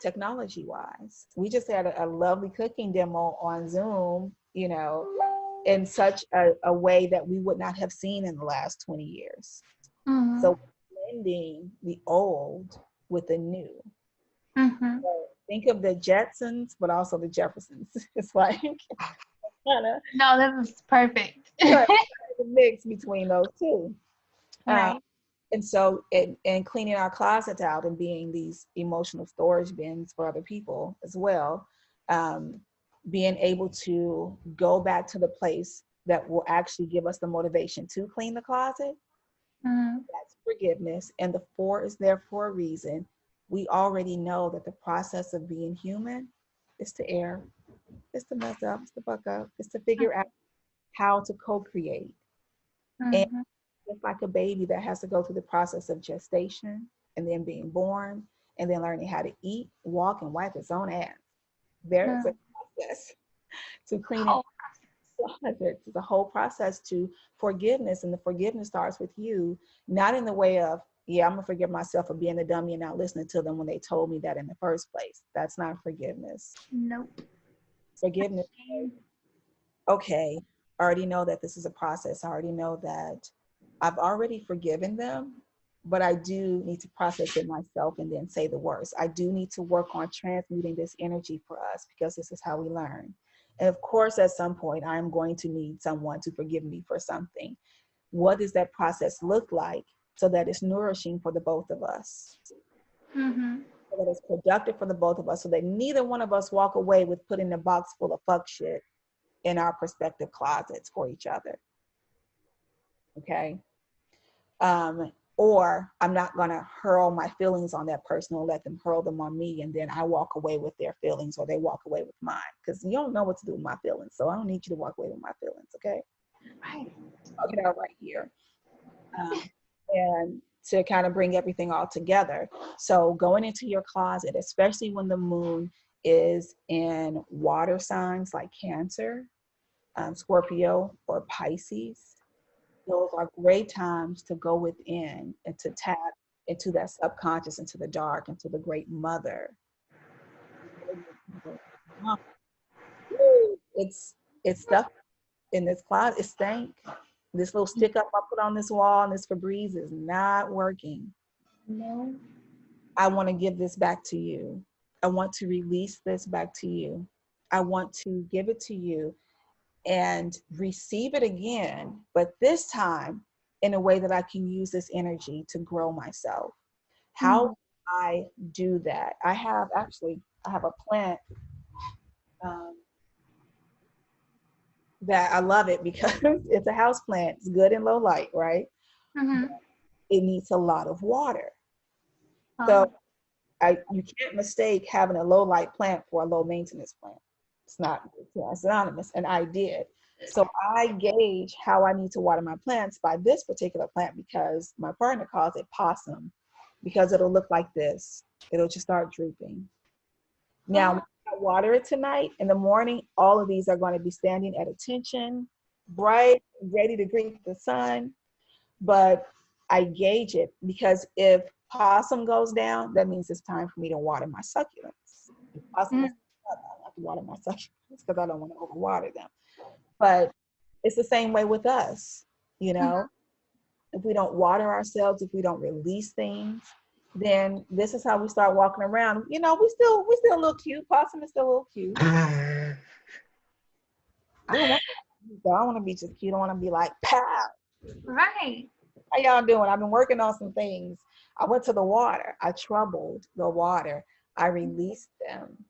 technology wise. We just had a lovely cooking demo on Zoom, in such a way that we would not have seen in the last 20 years. So blending the old with the new. So think of the Jetsons, but also the Jeffersons. It's like no, this is perfect. The mix between those two. Right. And so, and cleaning our closets out and being these emotional storage bins for other people as well. Being able to go back to the place that will actually give us the motivation to clean the closet. That's forgiveness. And the 4 is there for a reason. we already know that the process of being human is to err, is to mess up, is to fuck up, is to figure out how to co-create. And Mm-hmm. it's like a baby that has to go through the process of gestation and then being born and then learning how to eat, walk, and wipe its own ass. There's a process to cleaning Oh, closet. It's a whole process to forgiveness, and the forgiveness starts with you, not in the way of, yeah, I'm gonna forgive myself for being a dummy and not listening to them when they told me that in the first place. That's not forgiveness. nope. Forgiveness, okay, I already know that this is a process. I already know that I've already forgiven them, but I do need to process it myself and then say the words. I do need to work on transmuting this energy for us because this is how we learn. And of course, at some point, I'm going to need someone to forgive me for something. What does that process look like so that it's nourishing for the both of us? Mm-hmm. So that it's productive for the both of us, so that neither one of us walk away with putting a box full of fuck shit in our prospective closets for each other. Okay. Or I'm not going to hurl my feelings on that person or let them hurl them on me, and then I walk away with their feelings or they walk away with mine, because you don't know what to do with my feelings. So I don't need you to walk away with my feelings. Okay. Right. I'll get out right here. And to kind of bring everything all together. So going into your closet, especially when the moon is in water signs like Cancer, Scorpio, or Pisces, those are great times to go within and to tap into that subconscious, into the dark, into the great mother. It's stuff in this closet. It stank. This little stick up I put on this wall and this Febreze is not working. No. I want to give this back to you. I want to release this back to you. I want to give it to you and receive it again, but this time in a way that I can use this energy to grow myself. How do I do that? I have a plant um, that I love it because it's a house plant. It's good in low light, right? Mm-hmm. It needs a lot of water. So Oh. you can't mistake having a low light plant for a low maintenance plant. It's not, it's synonymous, and I did. So I gauge how I need to water my plants by this particular plant because my partner calls it possum, because it'll look like this. It'll just start drooping. Now, when I water it tonight, in the morning, all of these are going to be standing at attention, bright, ready to greet the sun. But I gauge it because if possum goes down, that means it's time for me to water my succulents. If possum is up, I have to water my succulents because I don't want to overwater them. But it's the same way with us, you know. If we don't water ourselves, if we don't release things, then this is how we start walking around. You know, we still look cute. Possum is still a little cute. I want to be just cute. I want to be like, pow. Right. How y'all doing? I've been working on some things. I went to the water. I troubled the water. I released them.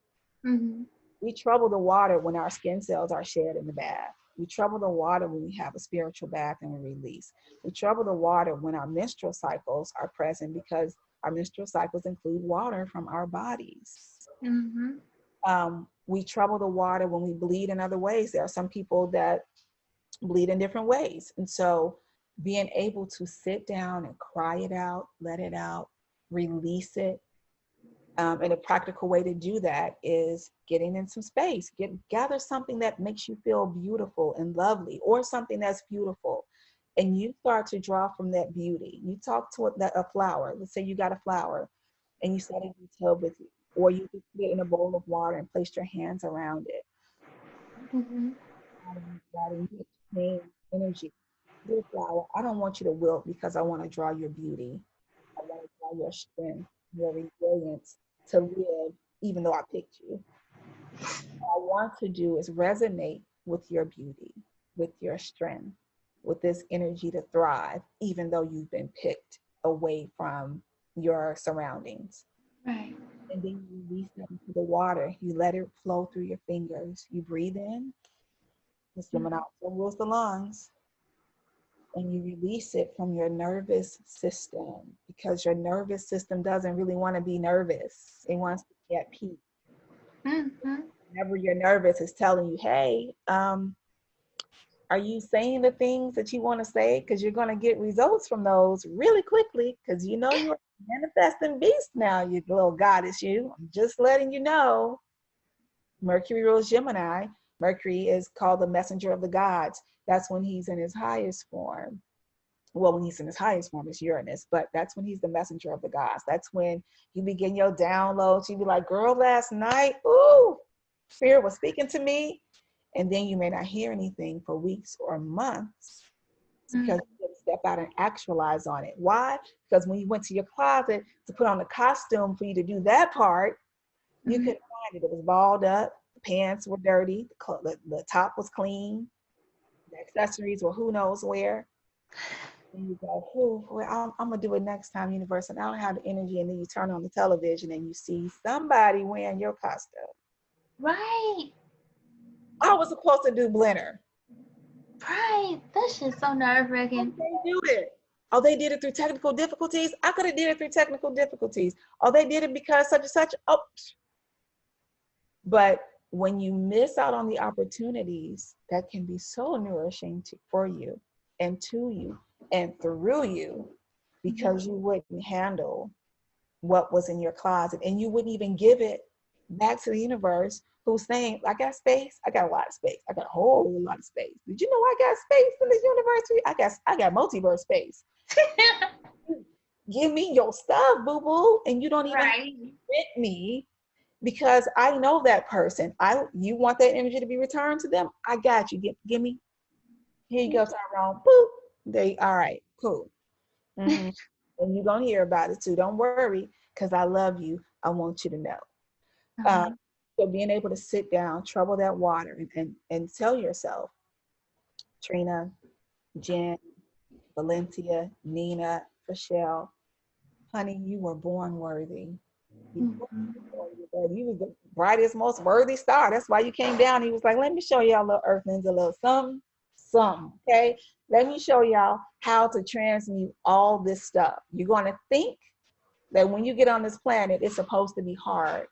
Mm-hmm. We trouble the water when our skin cells are shed in the bath. We trouble the water when we have a spiritual bath and we release. We trouble the water when our menstrual cycles are present because our menstrual cycles include water from our bodies. Mm-hmm. We trouble the water when we bleed in other ways. There are some people that bleed in different ways. And so being able to sit down and cry it out, let it out, release it. And a practical way to do that is getting in some space. Gather something that makes you feel beautiful and lovely, or something that's beautiful. And you start to draw from that beauty. You talk to a flower. Let's say you got a flower and you set it in a tub with you, or you just put it in a bowl of water and place your hands around it. Mm-hmm. Energy. Dear flower, I don't want you to wilt because I want to draw your beauty. I want to draw your strength, your resilience to live, even though I picked you. What I want to do is resonate with your beauty, with your strength, with this energy to thrive, even though you've been picked away from your surroundings. Right. And then you release that into the water. You let it flow through your fingers. You breathe in. It's swimming out. So rules the lungs. and you release it from your nervous system, because your nervous system doesn't really want to be nervous. It wants to be at peace. Mm-hmm. Whenever you're nervous, it's telling you, hey, are you saying the things that you want to say? Because you're going to get results from those really quickly, because you know you're a manifesting beast now, you little goddess, you. I'm just letting you know. Mercury rules Gemini. Mercury is called the messenger of the gods. That's when he's in his highest form. Well, when he's in his highest form, it's Uranus, but that's when he's the messenger of the gods. That's when you begin your downloads. You be like, girl, last night, ooh, spirit was speaking to me. And then you may not hear anything for weeks or months, because you didn't step out and actualize on it. Why? Because when you went to your closet to put on the costume for you to do that part, you couldn't find it. It was balled up, the pants were dirty, the top was clean, the accessories were who knows where. And you go, oh, well, I'm gonna do it next time, universe, and I don't have the energy. And then you turn on the television and you see somebody wearing your costume. Right. I was supposed to do Blinner. Right. That's just so nerve-wracking. They do it. Oh, they did it through technical difficulties. I could have did it through technical difficulties. Oh, they did it because such and such. Oh, but when you miss out on the opportunities that can be so nourishing for you and to you and through you, because you wouldn't handle what was in your closet, and you wouldn't even give it back to the universe, who's saying, I got space. I got a lot of space. I got a whole lot of space. Did you know I got space in this universe? I got multiverse space. Give me your stuff, boo-boo. And you don't even Right. rent me, because I know that person. You want that energy to be returned to them? I got you. Give me. Here you go, Tyrone. Boop. All right, cool. Mm-hmm. And you're gonna hear about it too. Don't worry, because I love you. I want you to know. So being able to sit down, trouble that water, and tell yourself, Trina, Jen, Valencia, Nina, Rochelle, honey, you were born worthy. You was the brightest, most worthy star. That's why you came down. He was like, let me show y'all little earthlings a little something, okay? Let me show y'all how to transmute all this stuff. You're going to think that when you get on this planet, it's supposed to be hard.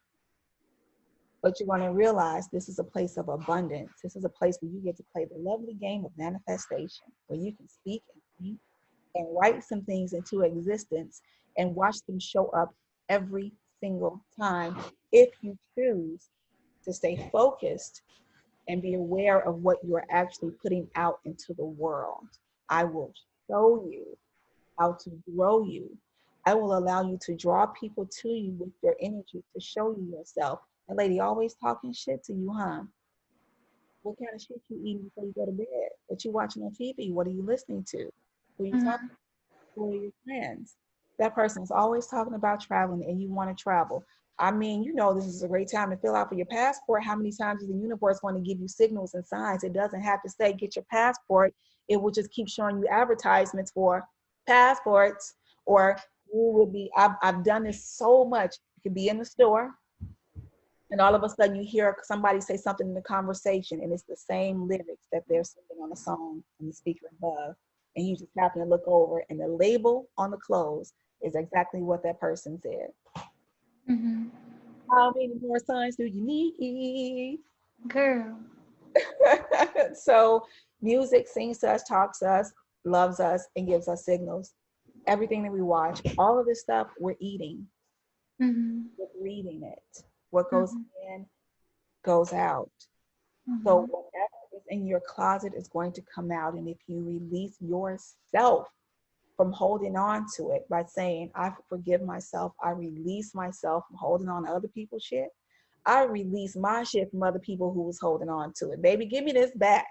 But you're going to realize this is a place of abundance. This is a place where you get to play the lovely game of manifestation, where you can speak and think and write some things into existence and watch them show up every single time, if you choose to stay focused and be aware of what you are actually putting out into the world. I will show you how to grow you. I will allow you to draw people to you with your energy, to show you yourself. And lady, always talking shit to you, huh? What kind of shit you eating before you go to bed? What you watching on TV? What are you listening to? Who are you talking to? Who are your friends? That person is always talking about traveling, and you want to travel. I mean, you know, this is a great time to fill out for your passport. How many times is the universe going to give you signals and signs? It doesn't have to say get your passport. It will just keep showing you advertisements for passports, or you will be, I've done this so much. You could be in the store, and all of a sudden you hear somebody say something in the conversation, and it's the same lyrics that they're singing on a song in the speaker above. And you just happen to look over, and the label on the clothes is exactly what that person said. How many more signs do you need? Girl. So music sings to us, talks to us, loves us, and gives us signals. Everything that we watch, all of this stuff, we're eating. We're reading it. What goes in goes out. So whatever is in your closet is going to come out. And if you release yourself from holding on to it by saying, I forgive myself, I release myself from holding on to other people's shit, I release my shit from other people who was holding on to it. Baby, give me this back.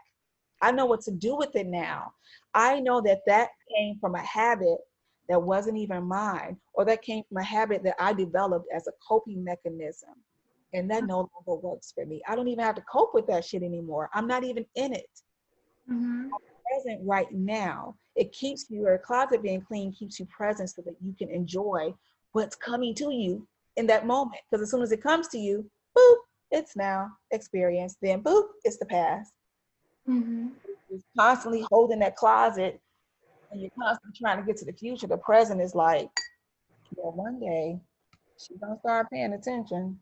I know what to do with it now. I know that came from a habit that wasn't even mine, or that came from a habit that I developed as a coping mechanism. And that no longer works for me. I don't even have to cope with that shit anymore. I'm not even in it. I'm present right now. It keeps your closet being clean, keeps you present so that you can enjoy what's coming to you in that moment. Because as soon as it comes to you, boop, it's now experience. Then boop, it's the past. You're constantly holding that closet And you're constantly trying to get to the future. The present is like, well, one day she's gonna start paying attention.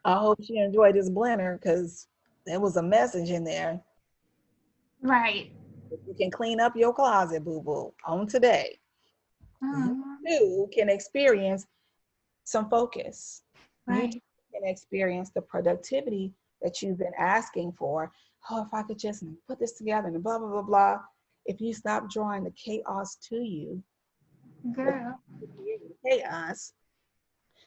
I hope she enjoyed this blender because there was a message in there. Right. You can clean up your closet, boo boo, on today. You Mm, too can experience some focus. You too right. can experience the productivity that you've been asking for. Oh, if I could just put this together and blah, blah, blah, blah. If you stop drawing the chaos to you, the Girl. chaos,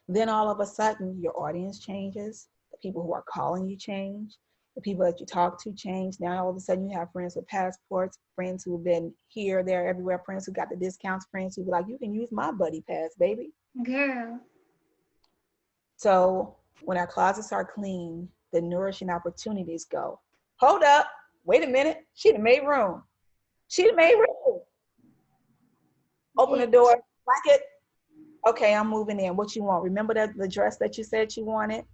then all of a sudden your audience changes. The people who are calling you change. The people that you talk to change. Now all of a sudden you have friends with passports, friends who've been here, there, everywhere, friends who got the discounts, friends who be like, you can use my buddy pass, baby. Girl. So when our closets are clean, the nourishing opportunities go. Hold up, wait a minute. She done made room. She done made room. Open Yeah. the door, like it. Okay, I'm moving in. What you want? Remember that the dress that you said you wanted?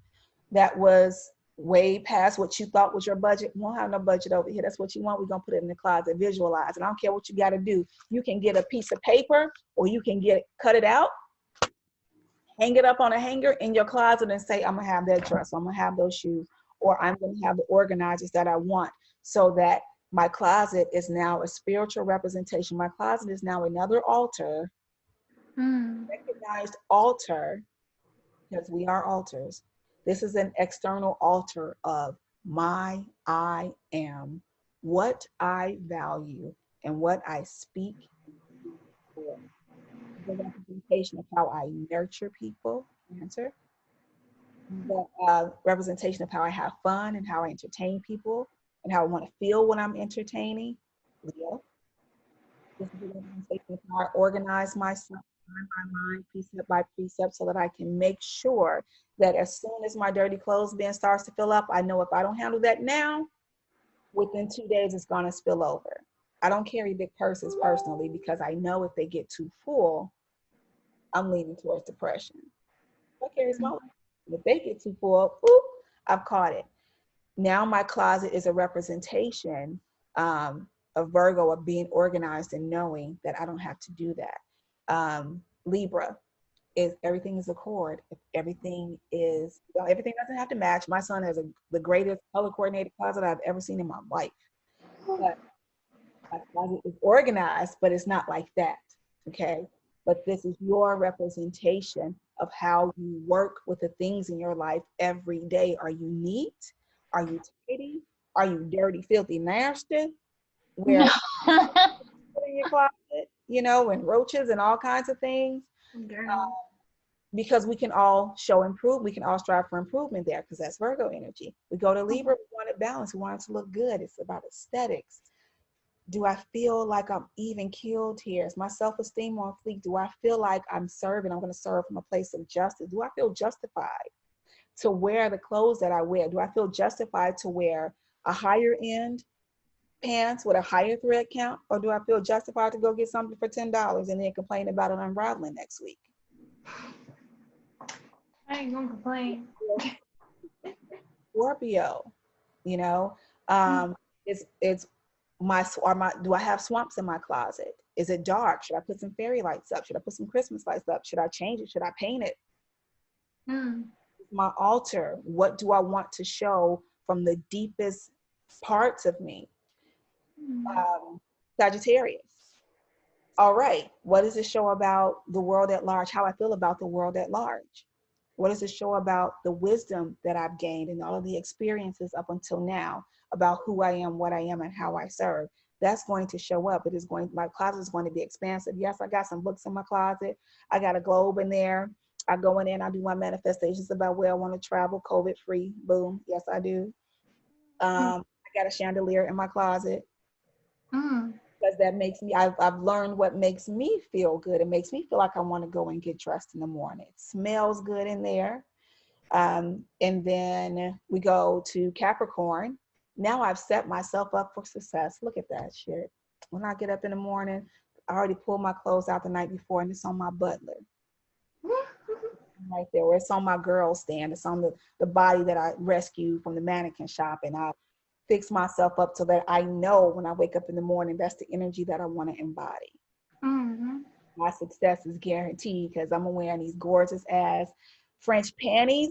That was way past what you thought was your budget. We won't have no budget over here. That's what you want. We're gonna put it in the closet, visualize. And I don't care what you gotta do. You can get a piece of paper or you can cut it out, hang it up on a hanger in your closet and say, I'm gonna have that dress, I'm gonna have those shoes, or I'm gonna have the organizers that I want, so that my closet is now a spiritual representation. My closet is now another altar, Mm. recognized altar, because we are altars. This is an external altar of my I am, what I value, and what I speak for. The representation of how I nurture people, answer. The representation of how I have fun and how I entertain people and how I want to feel when I'm entertaining. Leo. This is a representation of how I organize myself line by line, precept by precept, so that I can make sure that as soon as my dirty clothes bin starts to fill up, I know if I don't handle that now, within 2 days it's gonna spill over. I don't carry big purses personally because I know if they get too full, I'm leaning towards depression. I carry small. If they get too full, oop, I've caught it. Now my closet is a representation of Virgo, of being organized and knowing that I don't have to do that. Libra is everything is a chord. If everything is, everything doesn't have to match. My son has the greatest color coordinated closet I've ever seen in my life. But my closet is organized, but it's not like that. Okay. But this is your representation of how you work with the things in your life every day. Are you neat? Are you tidy? Are you dirty, filthy, nasty? No. Where in your closet, and roaches and all kinds of things. Girl. Because we can all we can all strive for improvement there, because that's Virgo energy. We go to Libra, we want it balanced, we want it to look good. It's about aesthetics. Do I feel like I'm even keeled here? Is my self-esteem on fleek? Do I feel like I'm serving? I'm going to serve from a place of justice. Do I feel justified to wear the clothes that I wear? Do I feel justified to wear a higher end pants with a higher thread count? Or do I feel justified to go get something for $10 and then complain about it unraveling next week? I ain't gonna complain. Scorpio, you know, it's do I have swamps in my closet? Is it dark? Should I put some fairy lights up? Should I put some Christmas lights up? Should I change it? Should I paint it? Mm. My altar, what do I want to show from the deepest parts of me? Mm. Sagittarius. All right, what does it show about the world at large? How I feel about the world at large? What does it show about the wisdom that I've gained and all of the experiences up until now about who I am, what I am, and how I serve? That's going to show up. My closet is going to be expansive. Yes, I got some books in my closet. I got a globe in there. I go in there and I do my manifestations about where I want to travel, COVID free. Boom. Yes, I do. I got a chandelier in my closet. Mm. Because that makes me, I've learned what makes me feel good. It makes me feel like I want to go and get dressed in the morning. It smells good in there. And then we go to Capricorn. Now I've set myself up for success. Look at that shit. When I get up in the morning, I already pulled my clothes out the night before and it's on my butler. Right there, or it's on my girl stand. It's on the body that I rescued from the mannequin shop, and I fix myself up so that I know when I wake up in the morning, that's the energy that I want to embody. Mm-hmm. My success is guaranteed because I'm wearing these gorgeous ass French panties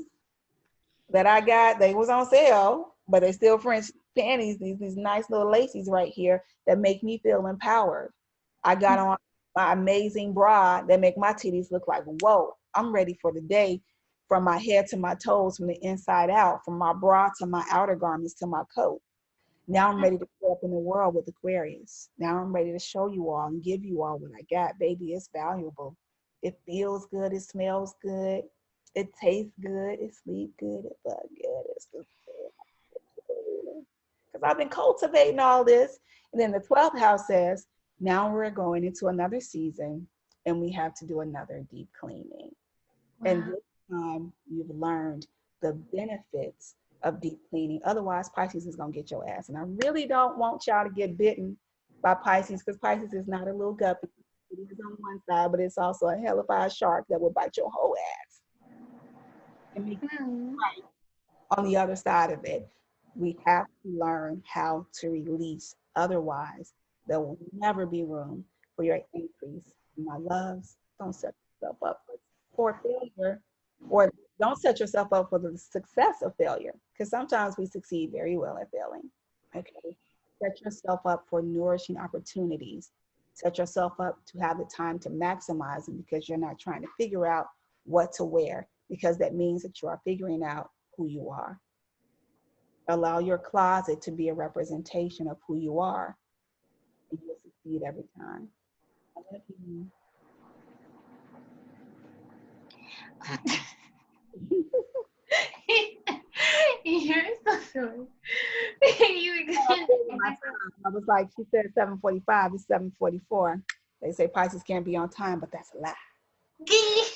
that I got. They was on sale, but they still French panties, these nice little laces right here that make me feel empowered. I got on my amazing bra that make my titties look like, whoa, I'm ready for the day, from my head to my toes, from the inside out, from my bra to my outer garments to my coat. Now I'm ready to go up in the world with Aquarius. Now I'm ready to show you all and give you all what I got. Baby, it's valuable. It feels good. It smells good. It tastes good. It sleeps good. It feels good. It's good. Because I've been cultivating all this. And then the 12th house says, now we're going into another season and we have to do another deep cleaning. And Wow. this time you've learned the benefits of deep cleaning. Otherwise, Pisces is going to get your ass. And I really don't want y'all to get bitten by Pisces, because Pisces is not a little guppy. It is on one side, but it's also a hellified shark that will bite your whole ass and make you Mm. right on the other side of it. We have to learn how to release. Otherwise, there will never be room for your increase. My loves, don't set yourself up for failure, or don't set yourself up for the success of failure, because sometimes we succeed very well at failing. Okay. Set yourself up for nourishing opportunities. Set yourself up to have the time to maximize them, because you're not trying to figure out what to wear, because that means that you are figuring out who you are. Allow your closet to be a representation of who you are, and you'll succeed every time. I love you. You're so silly. You I was like, she said 7:45, it's 7:44. They say Pisces can't be on time, but that's a lie. I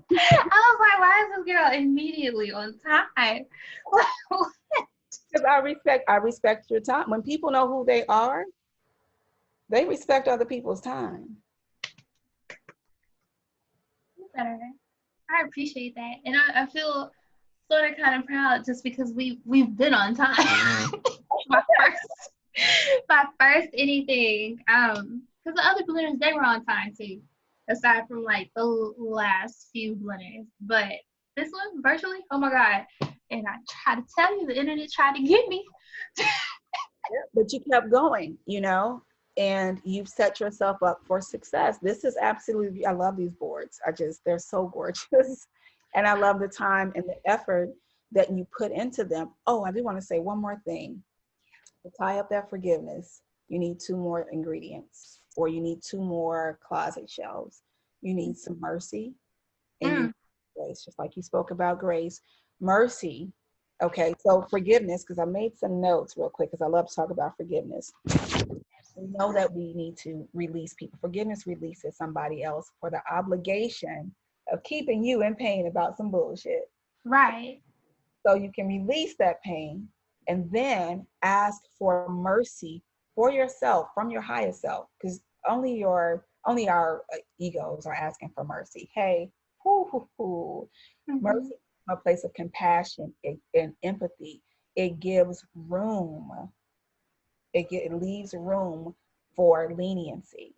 was like, why is this girl immediately on time? Because I respect your time. When people know who they are, they respect other people's time. Better. I appreciate that, and I feel sort of kind of proud just because we've been on time. my first my first anything. Because the other Blinners, they were on time too, aside from like the last few Blinners. But this one virtually, oh my god! And I try to tell you, the internet tried to get me. But you kept going, and you've set yourself up for success. This is absolutely, I love these boards. They're so gorgeous. And I love the time and the effort that you put into them. Oh, I do want to say one more thing. To tie up that forgiveness, you need 2 more ingredients, or you need 2 more closet shelves. You need some mercy, and you need grace, just like you spoke about grace. Mercy. Okay, so forgiveness, because I made some notes real quick, because I love to talk about forgiveness. We know that we need to release people. Forgiveness releases somebody else for the obligation of keeping you in pain about some bullshit. Right. So you can release that pain and then ask for mercy for yourself from your higher self, because only our egos are asking for mercy. Hey, mercy from a place of compassion and empathy. It gives room. It leaves room for leniency.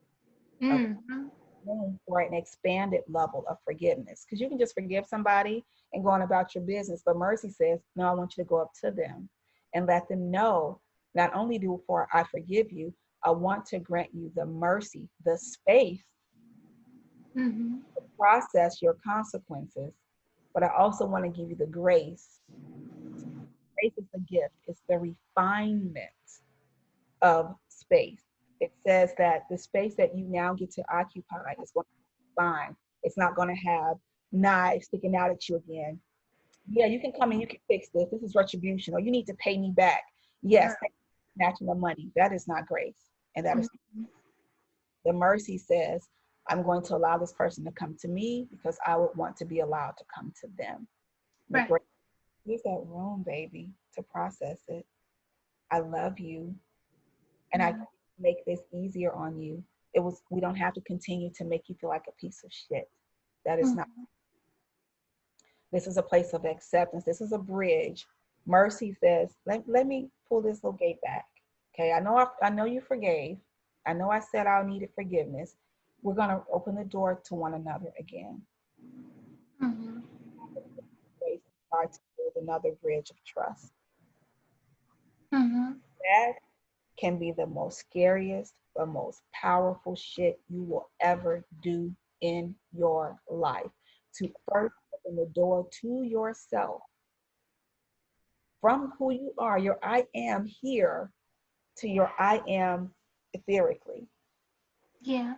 Okay? Mm-hmm. Room for an expanded level of forgiveness, because you can just forgive somebody and go on about your business, but mercy says, no, I want you to go up to them and let them know, not only do for I forgive you, I want to grant you the mercy, the space to process your consequences, but I also want to give you the grace. Grace is the gift. It's the refinement of space. It says that the space that you now get to occupy is going to be fine. It's not going to have knives sticking out at you again. Yeah, you can come and you can fix this. This is retribution, or you need to pay me back. Yes, snatching the money. That is not grace. And that is the mercy says, I'm going to allow this person to come to me because I would want to be allowed to come to them. The grace gives that room, baby, to process it. I love you, and I can make this easier on you. We don't have to continue to make you feel like a piece of shit. That is not. This is a place of acceptance. This is a bridge Mercy says, let me pull this little gate back. Okay, I know you forgave. I know I said I needed forgiveness. We're gonna open the door to one another again. Mm-hmm. Try to build another bridge of trust. Mm-hmm. That can be the most scariest, the most powerful shit you will ever do in your life. To first open the door to yourself from who you are, your I am here, to your I am etherically. Yeah.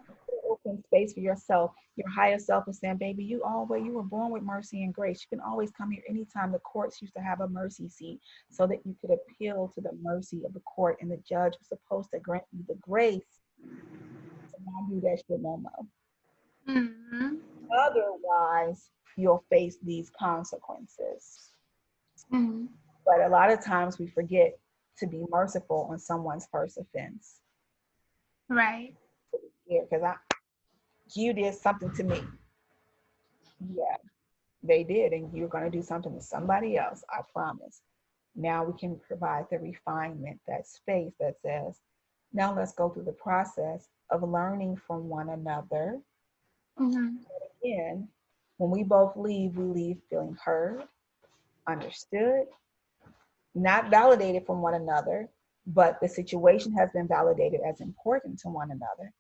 Open space for yourself. Your higher self is saying, baby, you were born with mercy and grace. You can always come here anytime. The courts used to have a mercy seat so that you could appeal to the mercy of the court, and the judge was supposed to grant you the grace to not do that shit no more. Mm-hmm. Otherwise, you'll face these consequences. Mm-hmm. But a lot of times we forget to be merciful on someone's first offense. Right. Yeah, because you did something to me. Yeah, they did, and you're going to do something to somebody else, I promise. Now we can provide the refinement, that space that says, now let's go through the process of learning from one another. Mm-hmm. Again, when we both leave, we leave feeling heard, understood, not validated from one another, but the situation has been validated as important to one another.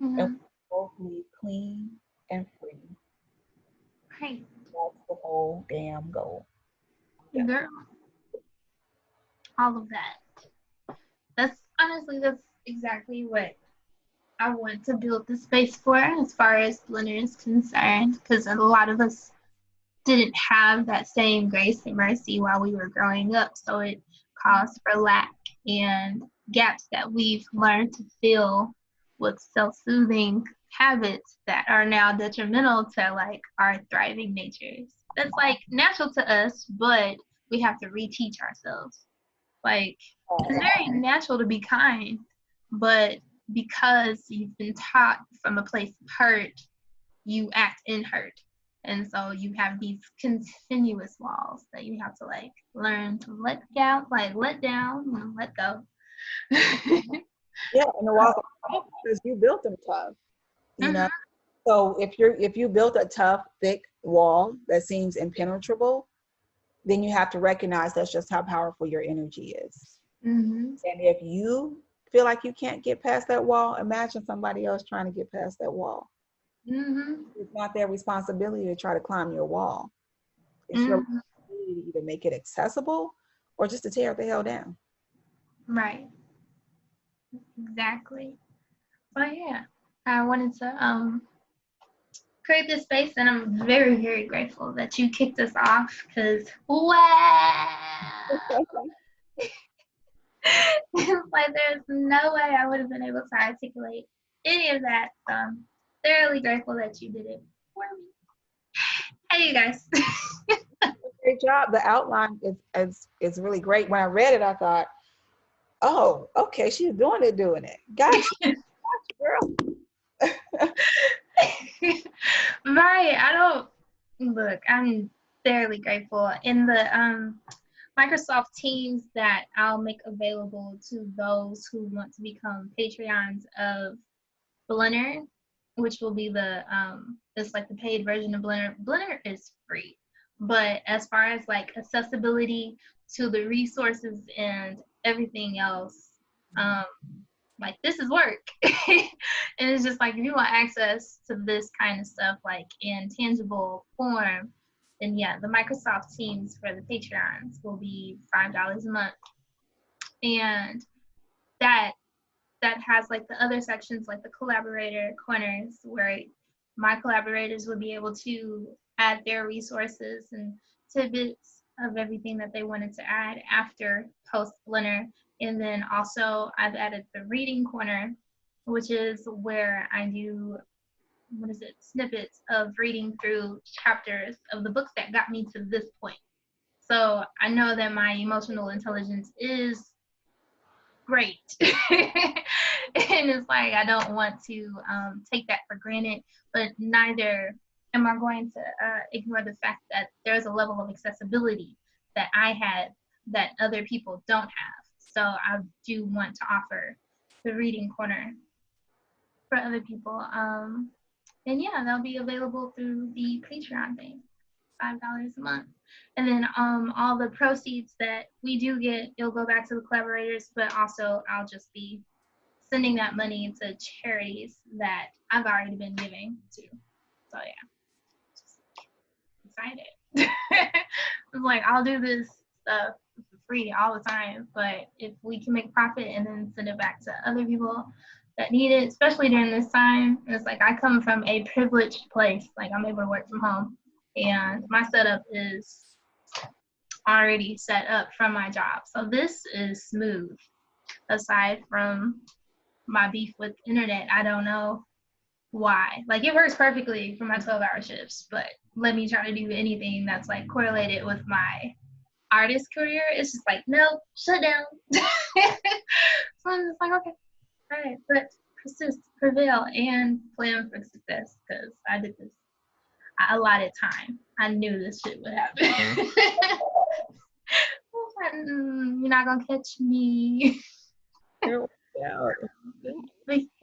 And Mm-hmm. we both leave clean and free. Right. That's the whole damn goal. Yeah. Girl, all of that. That's honestly, that's exactly what I want to build the space for as far as Blinner is concerned, because a lot of us didn't have that same grace and mercy while we were growing up. So it caused for lack and gaps that we've learned to fill with self-soothing habits that are now detrimental to like our thriving natures. That's like natural to us, but we have to reteach ourselves. Like, it's very natural to be kind, but because you've been taught from a place of hurt, you act in hurt. And so you have these continuous walls that you have to like learn to let down and let go. Yeah, and the walls are tough because you built them tough, you know. Mm-hmm. So if you built a tough, thick wall that seems impenetrable, then you have to recognize that's just how powerful your energy is. Mm-hmm. And if you feel like you can't get past that wall, imagine somebody else trying to get past that wall. Mm-hmm. It's not their responsibility to try to climb your wall. It's your Mm-hmm. responsibility to either make it accessible or just to tear it the hell down. Right. Exactly. But yeah, I wanted to create this space, and I'm very, very grateful that you kicked us off because wow. It's like there's no way I would have been able to articulate any of that. So I'm thoroughly grateful that you did it for me. Hey, you guys. Great job. The outline is really great. When I read it, I thought, oh, okay, she's doing it. Gotcha, girl. Right. I don't look. I'm thoroughly grateful in the Microsoft Teams that I'll make available to those who want to become Patreons of Blinner, which will be it's like the paid version of Blinner. Blinner is free, but as far as like accessibility to the resources and everything else, um, like this is work. And it's just like if you want access to this kind of stuff like in tangible form, then yeah, the Microsoft Teams for the Patreons will be $5 a month, and that that has like the other sections like the collaborator corners where my collaborators would be able to add their resources and tidbits of everything that they wanted to add after post Blinner. And then also I've added the reading corner, which is where I do snippets of reading through chapters of the books that got me to this point. So I know that my emotional intelligence is great. And it's like I don't want to take that for granted, but neither am I going to ignore the fact that there's a level of accessibility that I had that other people don't have. So I do want to offer the reading corner for other people. And yeah, they'll be available through the Patreon thing, $5 a month. And then all the proceeds that we do get, it'll go back to the collaborators, but also I'll just be sending that money to charities that I've already been giving to. So yeah, just excited. It's like, I'll do this stuff for free all the time, but if we can make profit and then send it back to other people that need it, especially during this time, it's like I come from a privileged place. Like, I'm able to work from home, and my setup is already set up from my job. So this is smooth. Aside from my beef with internet, I don't know why. Like, it works perfectly for my 12-hour shifts, but let me try to do anything that's like correlated with my artist career. It's just like, no, shut down. So I'm just like, okay, all right, but persist, prevail, and plan for success, because I did this. I allotted time. I knew this shit would happen. I was like, you're not gonna catch me. But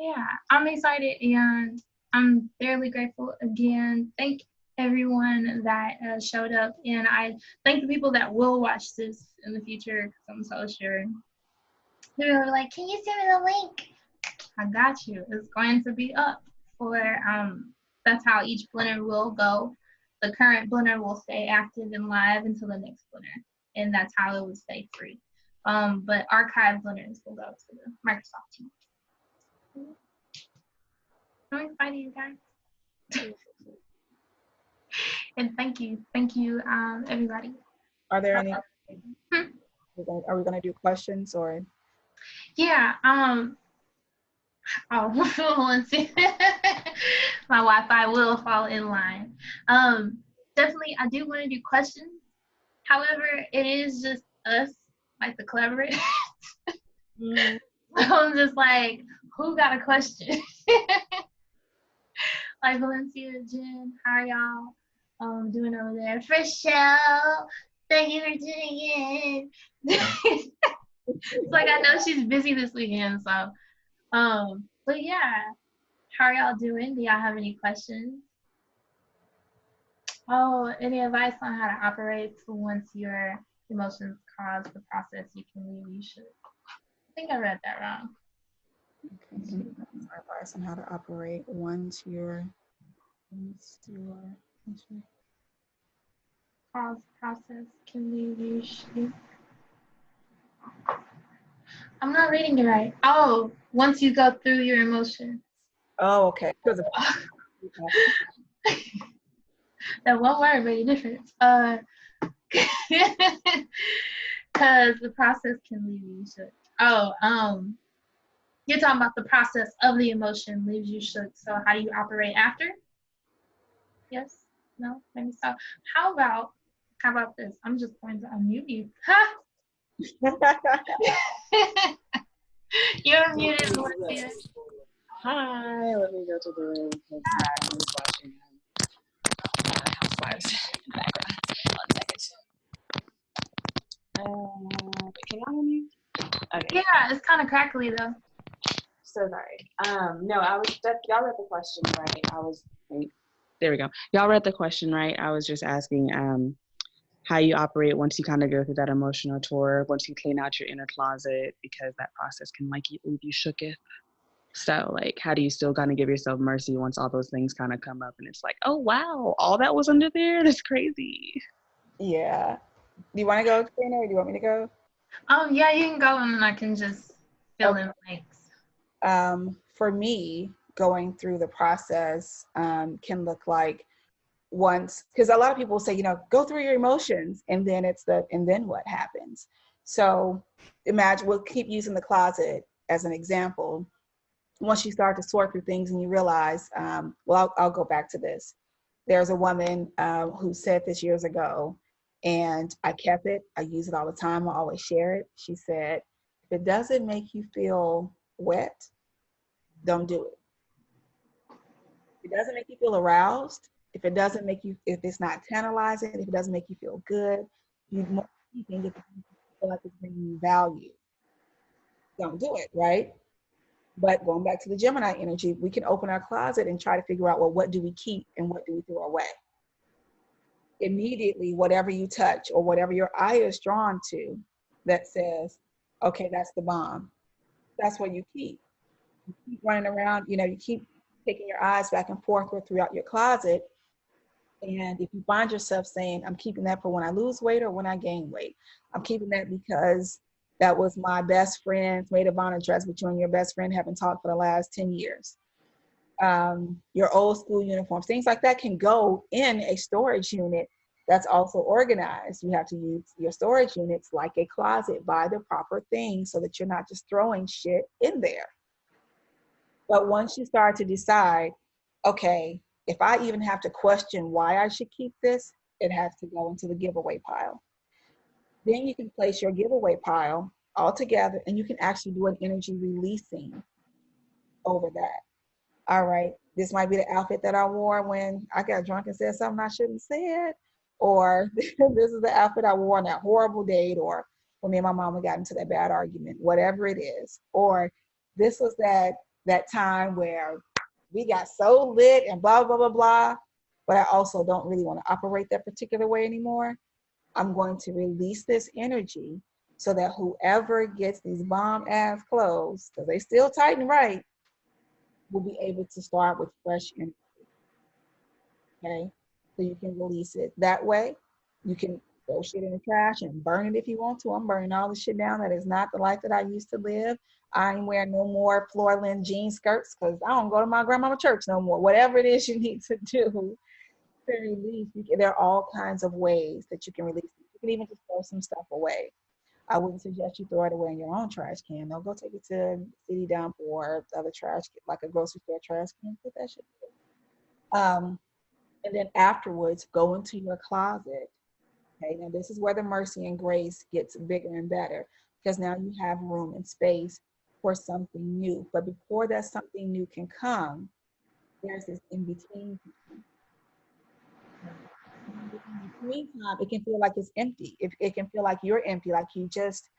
yeah, I'm excited, and I'm fairly grateful again. Thank everyone that showed up, and I thank the people that will watch this in the future, because I'm so sure they were like, can you send me the link? I got you. It's going to be up for that's how each Blinner will go. The current Blinner will stay active and live until the next Blinner, and that's how it will stay free. But archived Blinners will go to the Microsoft team. I'm excited, you guys. And thank you, everybody. Are there any? Are we going to do questions or? Yeah. Oh, let's see. My Wi-Fi will fall in line. Definitely, I do want to do questions. However, it is just us, like the Collaborator. So I'm just like, who got a question? Like, Valencia, Jen, how are y'all doing over there? For sure. Thank you for tuning in. It's like, I know she's busy this weekend, so but yeah, how are y'all doing? Do y'all have any questions? Oh, any advice on how to operate once your emotions cause the process you can leave? You should. I think I read that wrong. Okay. Advice on how to operate once your cause process can leave you. I'm not reading it right. Oh, once you go through your emotions. Oh, okay. Because of that one word made a difference. Because the process can leave you shook. Oh, you're talking about the process of the emotion leaves you shook. So how do you operate after? Yes? No? Maybe so. How about this? I'm just going to unmute you. Ha! You're muted. Hi, let me go to the room because I was watching Housewives in the background. 1 second. Can y'all hear me? Okay. Yeah, it's kind of crackly though. So sorry. No, y'all read the question right. There we go. Y'all read the question right. I was just asking how you operate once you kind of go through that emotional tour, once you clean out your inner closet, because that process can leave you shooketh. So like, how do you still kind of give yourself mercy once all those things kind of come up and it's like, oh wow, all that was under there? That's crazy. Yeah. Do you want to go, Trina, or do you want me to go? Yeah, you can go and then I can just fill in blanks. For me, going through the process can look like once, because a lot of people say, go through your emotions, and then and then what happens? So imagine, we'll keep using the closet as an example. Once you start to sort through things and you realize, I'll go back to this. There's a woman who said this years ago, and I kept it. I use it all the time. I always share it. She said, if it doesn't make you feel wet, don't do it. If it doesn't make you feel aroused, if it's not tantalizing, if it doesn't make you feel good, you can get feel like it's bringing you value, don't do it, right? But going back to the Gemini energy, we can open our closet and try to figure out, well, what do we keep and what do we throw away? Immediately, whatever you touch or whatever your eye is drawn to that says, okay, that's the bomb, that's what you keep. You keep running around, you keep taking your eyes back and forth throughout your closet. And if you find yourself saying, I'm keeping that for when I lose weight or when I gain weight, I'm keeping that because that was my best friend's maid of honor dress, but you and your best friend haven't talked for the last 10 years. Your old school uniforms, things like that can go in a storage unit that's also organized. You have to use your storage units like a closet, buy the proper things so that you're not just throwing shit in there. But once you start to decide, okay, if I even have to question why I should keep this, it has to go into the giveaway pile. Then you can place your giveaway pile all together and you can actually do an energy releasing over that. All right, this might be the outfit that I wore when I got drunk and said something I shouldn't have said, or this is the outfit I wore on that horrible date, or when me and my mama got into that bad argument, whatever it is. Or this was that time where we got so lit and blah, blah, blah, blah, but I also don't really want to operate that particular way anymore. I'm going to release this energy so that whoever gets these bomb ass clothes, because they still tight and right, will be able to start with fresh energy. Okay, so you can release it that way. You can throw shit in the trash and burn it if you want to. I'm burning all the shit down. That is not the life that I used to live. I ain't wearing no more floor-length jean skirts because I don't go to my grandmama church no more. Whatever it is you need to do to release, there are all kinds of ways that you can release it. You can even just throw some stuff away. I wouldn't suggest you throw it away in your own trash can. No, go take it to city dump or other trash, like a grocery store trash can. Put that shit away. And then afterwards, go into your closet. Okay, now this is where the mercy and grace gets bigger and better, because now you have room and space for something new. But before that something new can come, there's this in-between time. In between time, it can feel like it's empty. It can feel like you're empty, like you just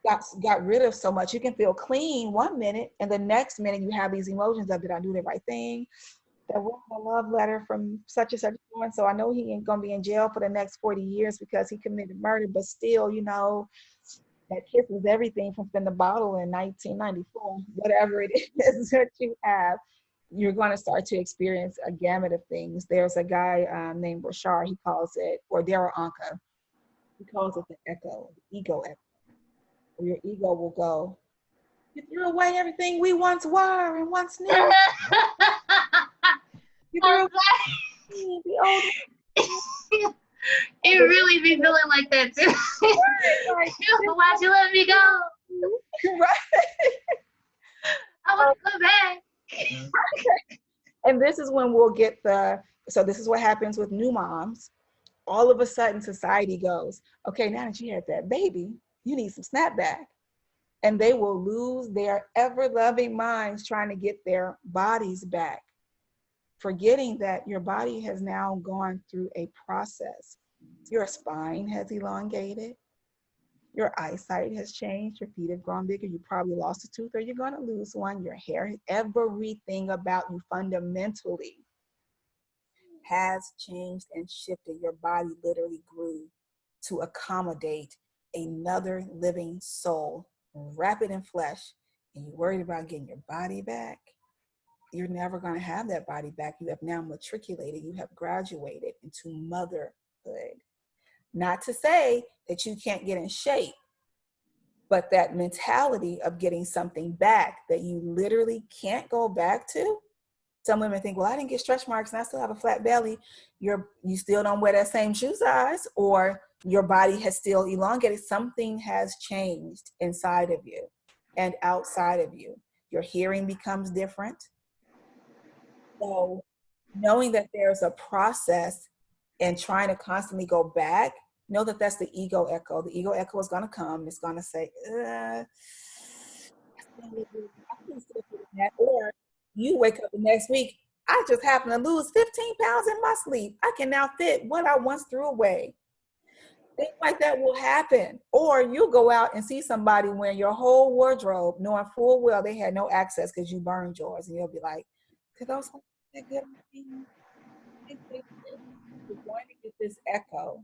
got rid of so much. You can feel clean one minute, and the next minute you have these emotions of, did I do the right thing? That was a love letter from such and such one, so I know he ain't gonna be in jail for the next 40 years because he committed murder, but still, that kiss was everything from Spin the Bottle in 1994. Whatever it is that you have, you're going to start to experience a gamut of things. There's a guy named Rashard, he calls it, or Daryl Anka, he calls it the echo, the ego echo. Where your ego will go, you threw away everything we once were and once knew. You threw away the old. It really be feeling like that too. Right. Why'd you let me go? Right. I want to come back. And this is when we'll get so this is what happens with new moms. All of a sudden society goes, okay, now that you had that baby, you need some snapback. And they will lose their ever-loving minds trying to get their bodies back, forgetting that your body has now gone through a process. Your spine has elongated. Your eyesight has changed. Your feet have grown bigger. You probably lost a tooth or you're going to lose one. Your hair, everything about you fundamentally has changed and shifted. Your body literally grew to accommodate another living soul, wrap it in flesh, and you're worried about getting your body back. You're never going to have that body back. You have now matriculated. You have graduated into motherhood. Not to say that you can't get in shape, but that mentality of getting something back that you literally can't go back to. Some women think, well, I didn't get stretch marks and I still have a flat belly. You still don't wear that same shoe size, or your body has still elongated. Something has changed inside of you and outside of you. Your hearing becomes different. So knowing that there's a process and trying to constantly go back, know that that's the ego echo. The ego echo is going to come. It's going to say, or you wake up the next week, I just happen to lose 15 pounds in my sleep. I can now fit what I once threw away. Things like that will happen. Or you'll go out and see somebody wearing your whole wardrobe, knowing full well they had no access because you burned yours. And you'll be like, could those that good? You're going to get this echo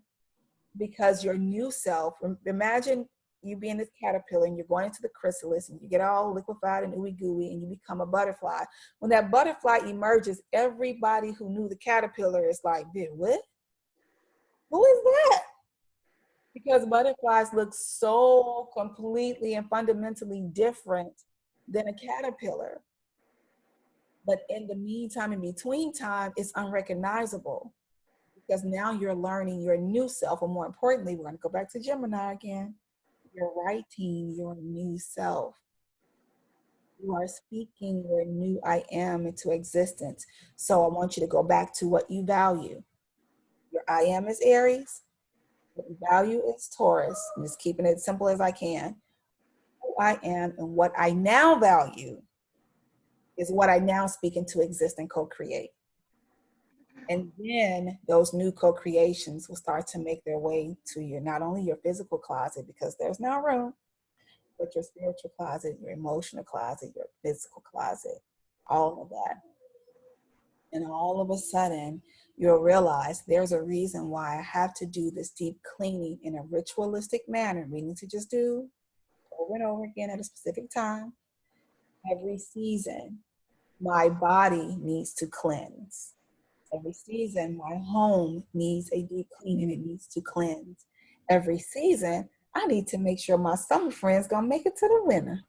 because your new self, imagine you being this caterpillar and you're going into the chrysalis and you get all liquefied and ooey gooey and you become a butterfly. When that butterfly emerges, everybody who knew the caterpillar is like, dude, what? Who is that? Because butterflies look so completely and fundamentally different than a caterpillar. But in the meantime, in between time, it's unrecognizable because now you're learning your new self. Or more importantly, we're going to go back to Gemini again. You're writing your new self. You are speaking your new I am into existence. So I want you to go back to what you value. Your I am is Aries. What you value is Taurus. I'm just keeping it simple as I can. Who I am and what I now value is what I now speak into exist and co-create. And then those new co-creations will start to make their way to your, not only your physical closet, because there's no room, but your spiritual closet, your emotional closet, your physical closet, all of that. And all of a sudden, you'll realize there's a reason why I have to do this deep cleaning in a ritualistic manner, meaning to just do over and over again at a specific time. Every season, my body needs to cleanse. Every season, my home needs a deep cleaning. It needs to cleanse. Every season, I need to make sure my summer friends gonna make it to the winter.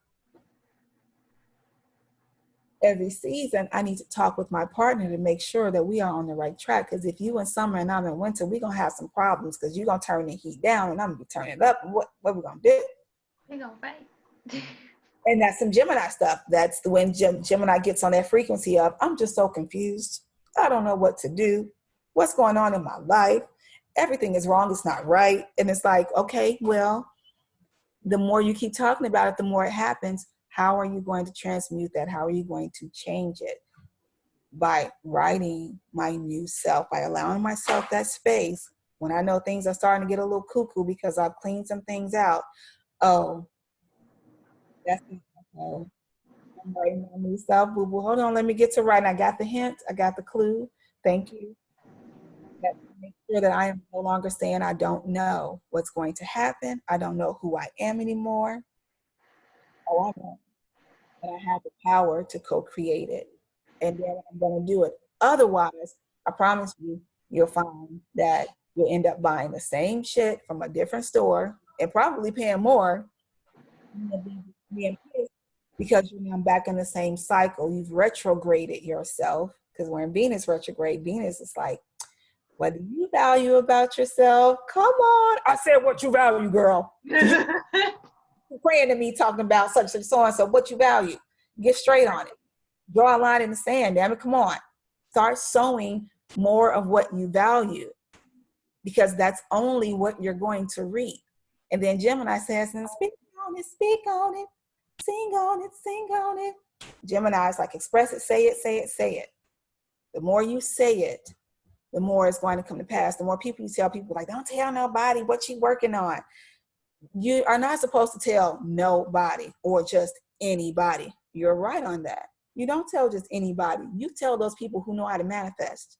Every season, I need to talk with my partner to make sure that we are on the right track. Because if you in summer and I'm in winter, we're gonna have some problems because you're gonna turn the heat down and I'm gonna be turning it up. And what we gonna do? We're gonna fight. And that's some Gemini stuff. That's when Gemini gets on that frequency of, I'm just so confused. I don't know what to do. What's going on in my life? Everything is wrong. It's not right. And it's like, okay, well, the more you keep talking about it, the more it happens. How are you going to transmute that? How are you going to change it? By writing my new self, by allowing myself that space. When I know things are starting to get a little cuckoo because I've cleaned some things out. Oh, that's okay. I'm writing my new self. Boo boo. Hold on, let me get to writing. I got the hint. I got the clue. Thank you. Make sure that I am no longer saying I don't know what's going to happen. I don't know who I am anymore. Oh, I know. And I have the power to co-create it. And then I'm going to do it. Otherwise, I promise you, you'll find that you'll end up buying the same shit from a different store and probably paying more because you're now back in the same cycle. You've retrograded yourself because when Venus retrograde, Venus is like, what do you value about yourself? Come on. I said what you value, girl. You're praying to me talking about such and so and so. What you value. Get straight on it. Draw a line in the sand, damn it. Come on. Start sowing more of what you value because that's only what you're going to reap. And then Gemini says, and speak on it, sing on it, sing on it. Gemini is like, express it, say it, say it, say it. The more you say it, the more it's going to come to pass. The more people you tell people, like, don't tell nobody what you're working on. You are not supposed to tell nobody or just anybody. You're right on that. You don't tell just anybody. You tell those people who know how to manifest.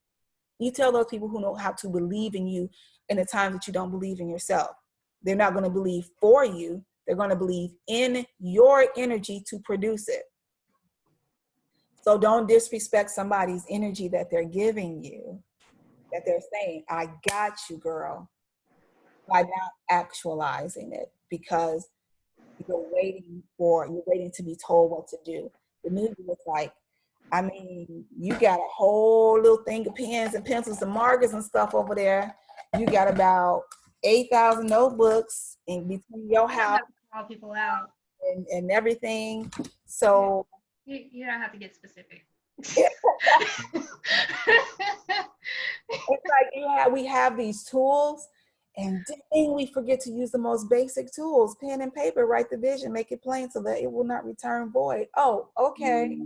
You tell those people who know how to believe in you in the times that you don't believe in yourself. They're not going to believe for you. They're going to believe in your energy to produce it. So don't disrespect somebody's energy that they're giving you, that they're saying, I got you, girl, by not actualizing it because you're waiting to be told what to do. The movie was like, I mean, you got a whole little thing of pens and pencils and markers and stuff over there. You got about 8,000 notebooks in between your house. Call people out and everything. So you don't have to get specific. It's like we have these tools and dang, we forget to use the most basic tools. Pen and paper, write the vision, make it plain so that it will not return void. Oh, okay.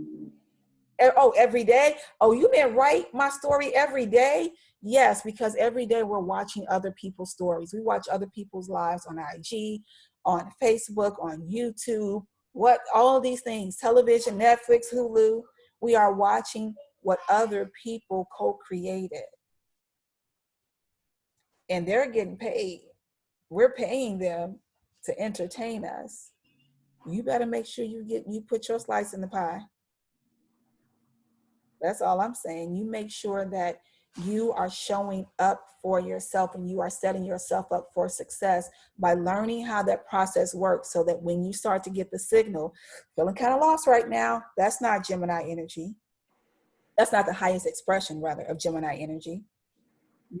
Oh, every day. Oh, you didn't write my story every day. Yes, because every day we're watching other people's stories. We watch other people's lives on IG, on Facebook, on YouTube, all of these things, television, Netflix, Hulu. We are watching what other people co-created. And they're getting paid. We're paying them to entertain us. You better make sure you put your slice in the pie. That's all I'm saying. You make sure that you are showing up for yourself and you are setting yourself up for success by learning how that process works, so that when you start to get the signal, feeling kind of lost right now, that's not Gemini energy. That's not the highest expression, rather, of Gemini energy.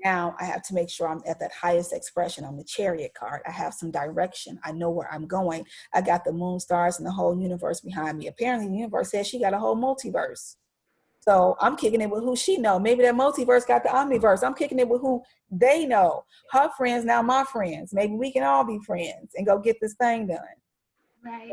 Now I have to make sure I'm at that highest expression on the Chariot card. I have some direction. I know where I'm going. I got the moon, stars, and the whole universe behind me. Apparently the universe says she got a whole multiverse. So I'm kicking it with who she know. Maybe that multiverse got the omniverse. I'm kicking it with who they know. Her friends, now my friends. Maybe we can all be friends and go get this thing done. Right.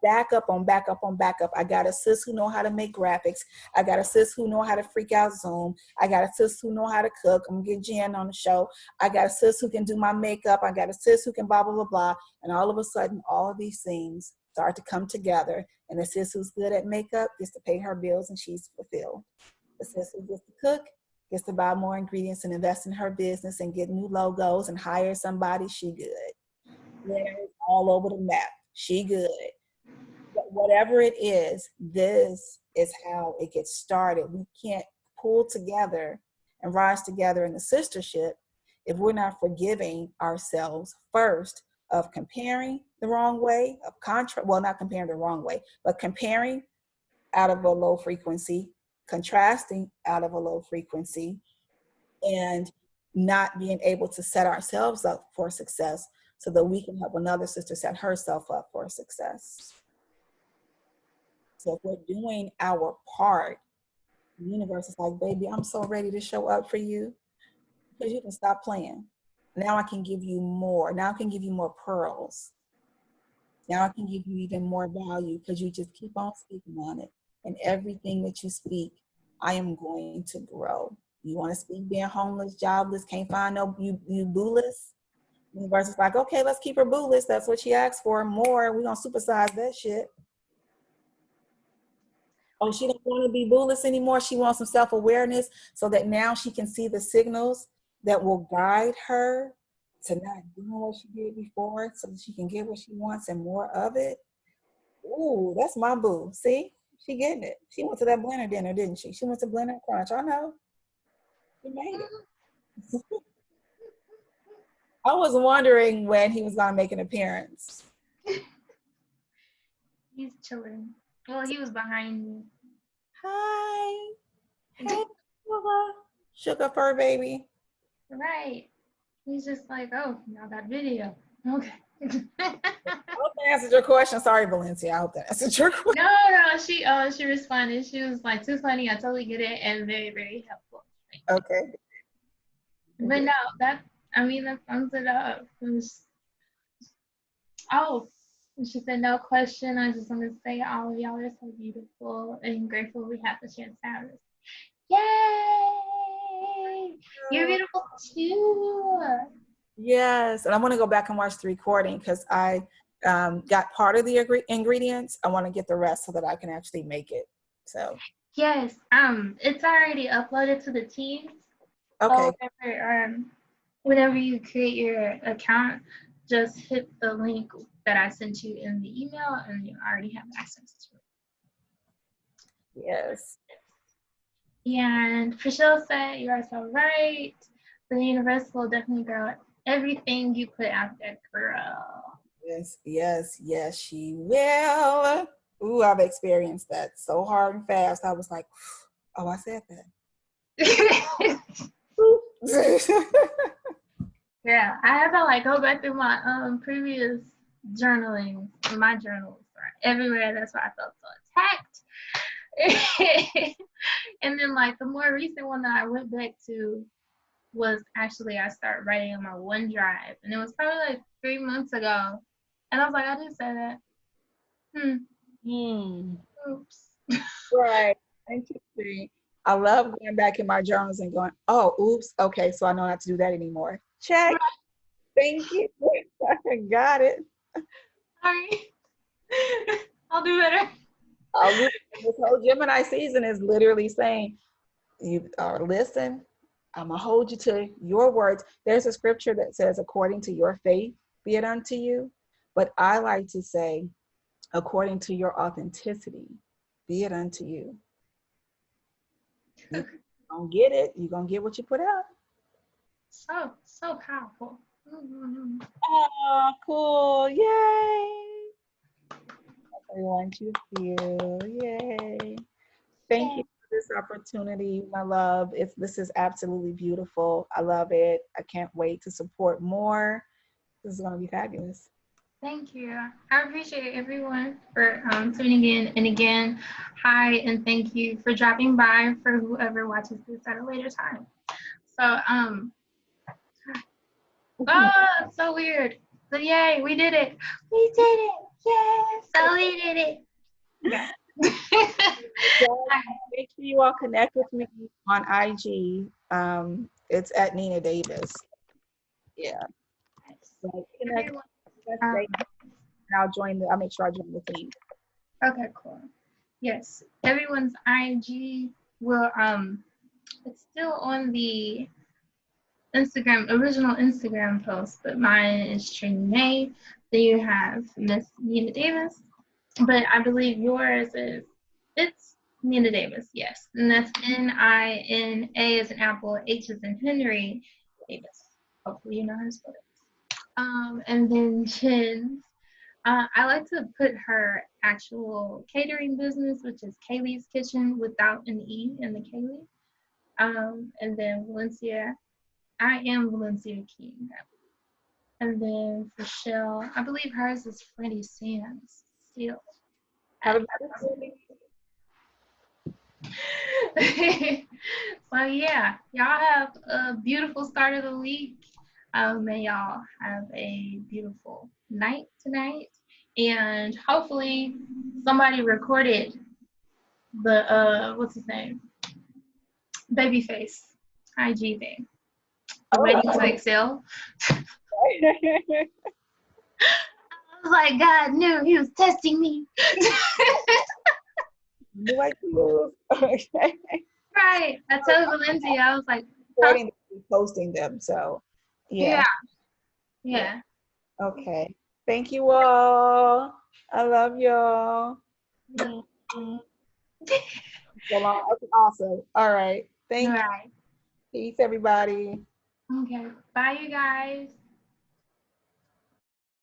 Backup on backup on backup. I got a sis who know how to make graphics. I got a sis who know how to freak out Zoom. I got a sis who know how to cook. I'm gonna get Jen on the show. I got a sis who can do my makeup. I got a sis who can blah, blah, blah, blah. And all of a sudden, all of these things start to come together. And the sis who's good at makeup gets to pay her bills and she's fulfilled. The sis who gets to cook gets to buy more ingredients and invest in her business and get new logos and hire somebody. She good. Blinner is all over the map. She good. But whatever it is, this is how it gets started. We can't pull together and rise together in the sistership if we're not forgiving ourselves first of comparing the wrong way, of not comparing the wrong way, but comparing out of a low frequency, contrasting out of a low frequency, and not being able to set ourselves up for success so that we can help another sister set herself up for success. So if we're doing our part, the universe is like, baby, I'm so ready to show up for you because you can stop playing. Now I can give you more. Now I can give you more pearls. Now I can give you even more value because you just keep on speaking on it. And everything that you speak, I am going to grow. You want to speak being homeless, jobless, can't find no, you bootless? The universe is like, okay, let's keep her bootless. That's what she asked for. More. We're going to supersize that shit. Oh, she don't want to be bootless anymore. She wants some self-awareness so that now she can see the signals that will guide her to not doing what she did before so that she can get what she wants and more of it. Ooh, that's my boo. See? She getting it. She went to that Blinner dinner, didn't she? She went to Blinner Crunch. I know. She made it. I was wondering when he was going to make an appearance. He's chilling. Well, he was behind me. Hi. Hey, sugar fur baby. Right. He's just like, oh, now that video. Okay. I hope that answered your question. Sorry, Valencia. I hope that answered your question. No, she responded. She was like, too funny. I totally get it, and very, very helpful. Okay. But no, that sums it up. She said, no question. I just want to say all of y'all are so beautiful and grateful we have the chance to have this. Yay! You're beautiful too. Yes, and I want to go back and watch the recording because I got part of the ingredients. I want to get the rest so that I can actually make it. So yes, it's already uploaded to the Teams. okay. So whenever you create your account, just hit the link that I sent you in the email, and you already have access to it. Yes. And Priscilla said, you are so right. The universe will definitely grow everything you put out there, girl. Yes, she will. Ooh, I've experienced that so hard and fast. I was like, oh, I said that. Yeah, I had to go back through my previous journaling, my journals, everywhere. That's why I felt so attacked. And then the more recent one that I went back to was actually I started writing on my OneDrive, and it was probably 3 months ago. And I was like, I didn't say that. Oops. Right. Interesting. I love going back in my journals and going, oh, oops, okay, so I know not to do that anymore. Check. Thank you. Got it. Sorry. I'll do better. This whole Gemini season is literally saying, you listen, I'm going to hold you to your words. There's a scripture that says, according to your faith, be it unto you. But I like to say, according to your authenticity, be it unto you. You're going to get it. You're going to get what you put out. So powerful. Mm-hmm. Oh, cool. Yay. I want you to feel. Yay. Thank you for this opportunity, my love. This is absolutely beautiful. I love it. I can't wait to support more. This is going to be fabulous. Thank you. I appreciate everyone for tuning in. And again, hi and thank you for dropping by for whoever watches this at a later time. So, it's so weird. So yay, we did it. We did it. Yeah, so we did it. Yeah. Make sure you all connect with me on IG. It's at Ninah Davis. Yeah. So connect. I'll make sure I join the team. Okay, cool. Yes, everyone's IG will it's still on the original Instagram post, but mine is Trinae. Then you have Miss Ninah Davis, but I believe yours it's Ninah Davis, yes, and that's Nina as in Apple, H as in Henry Davis. Hopefully you know how to spell it. And then Jen's. I like to put her actual catering business, which is Kaylee's Kitchen without an E in the Kaylee. And then Valencia, I am Valencia King. And then for Shell, I believe hers is Freddie Sands still. So yeah, y'all have a beautiful start of the week. May y'all have a beautiful night tonight. And hopefully somebody recorded the what's his name? Babyface IG thing. Ready to excel. I was like, God knew he was testing me. Right. I told Valencia, I was like, posting them. So yeah. Okay. Thank you all. I love y'all. Mm-hmm. Awesome. All right. Thank you. Peace, everybody. Okay. Bye, you guys.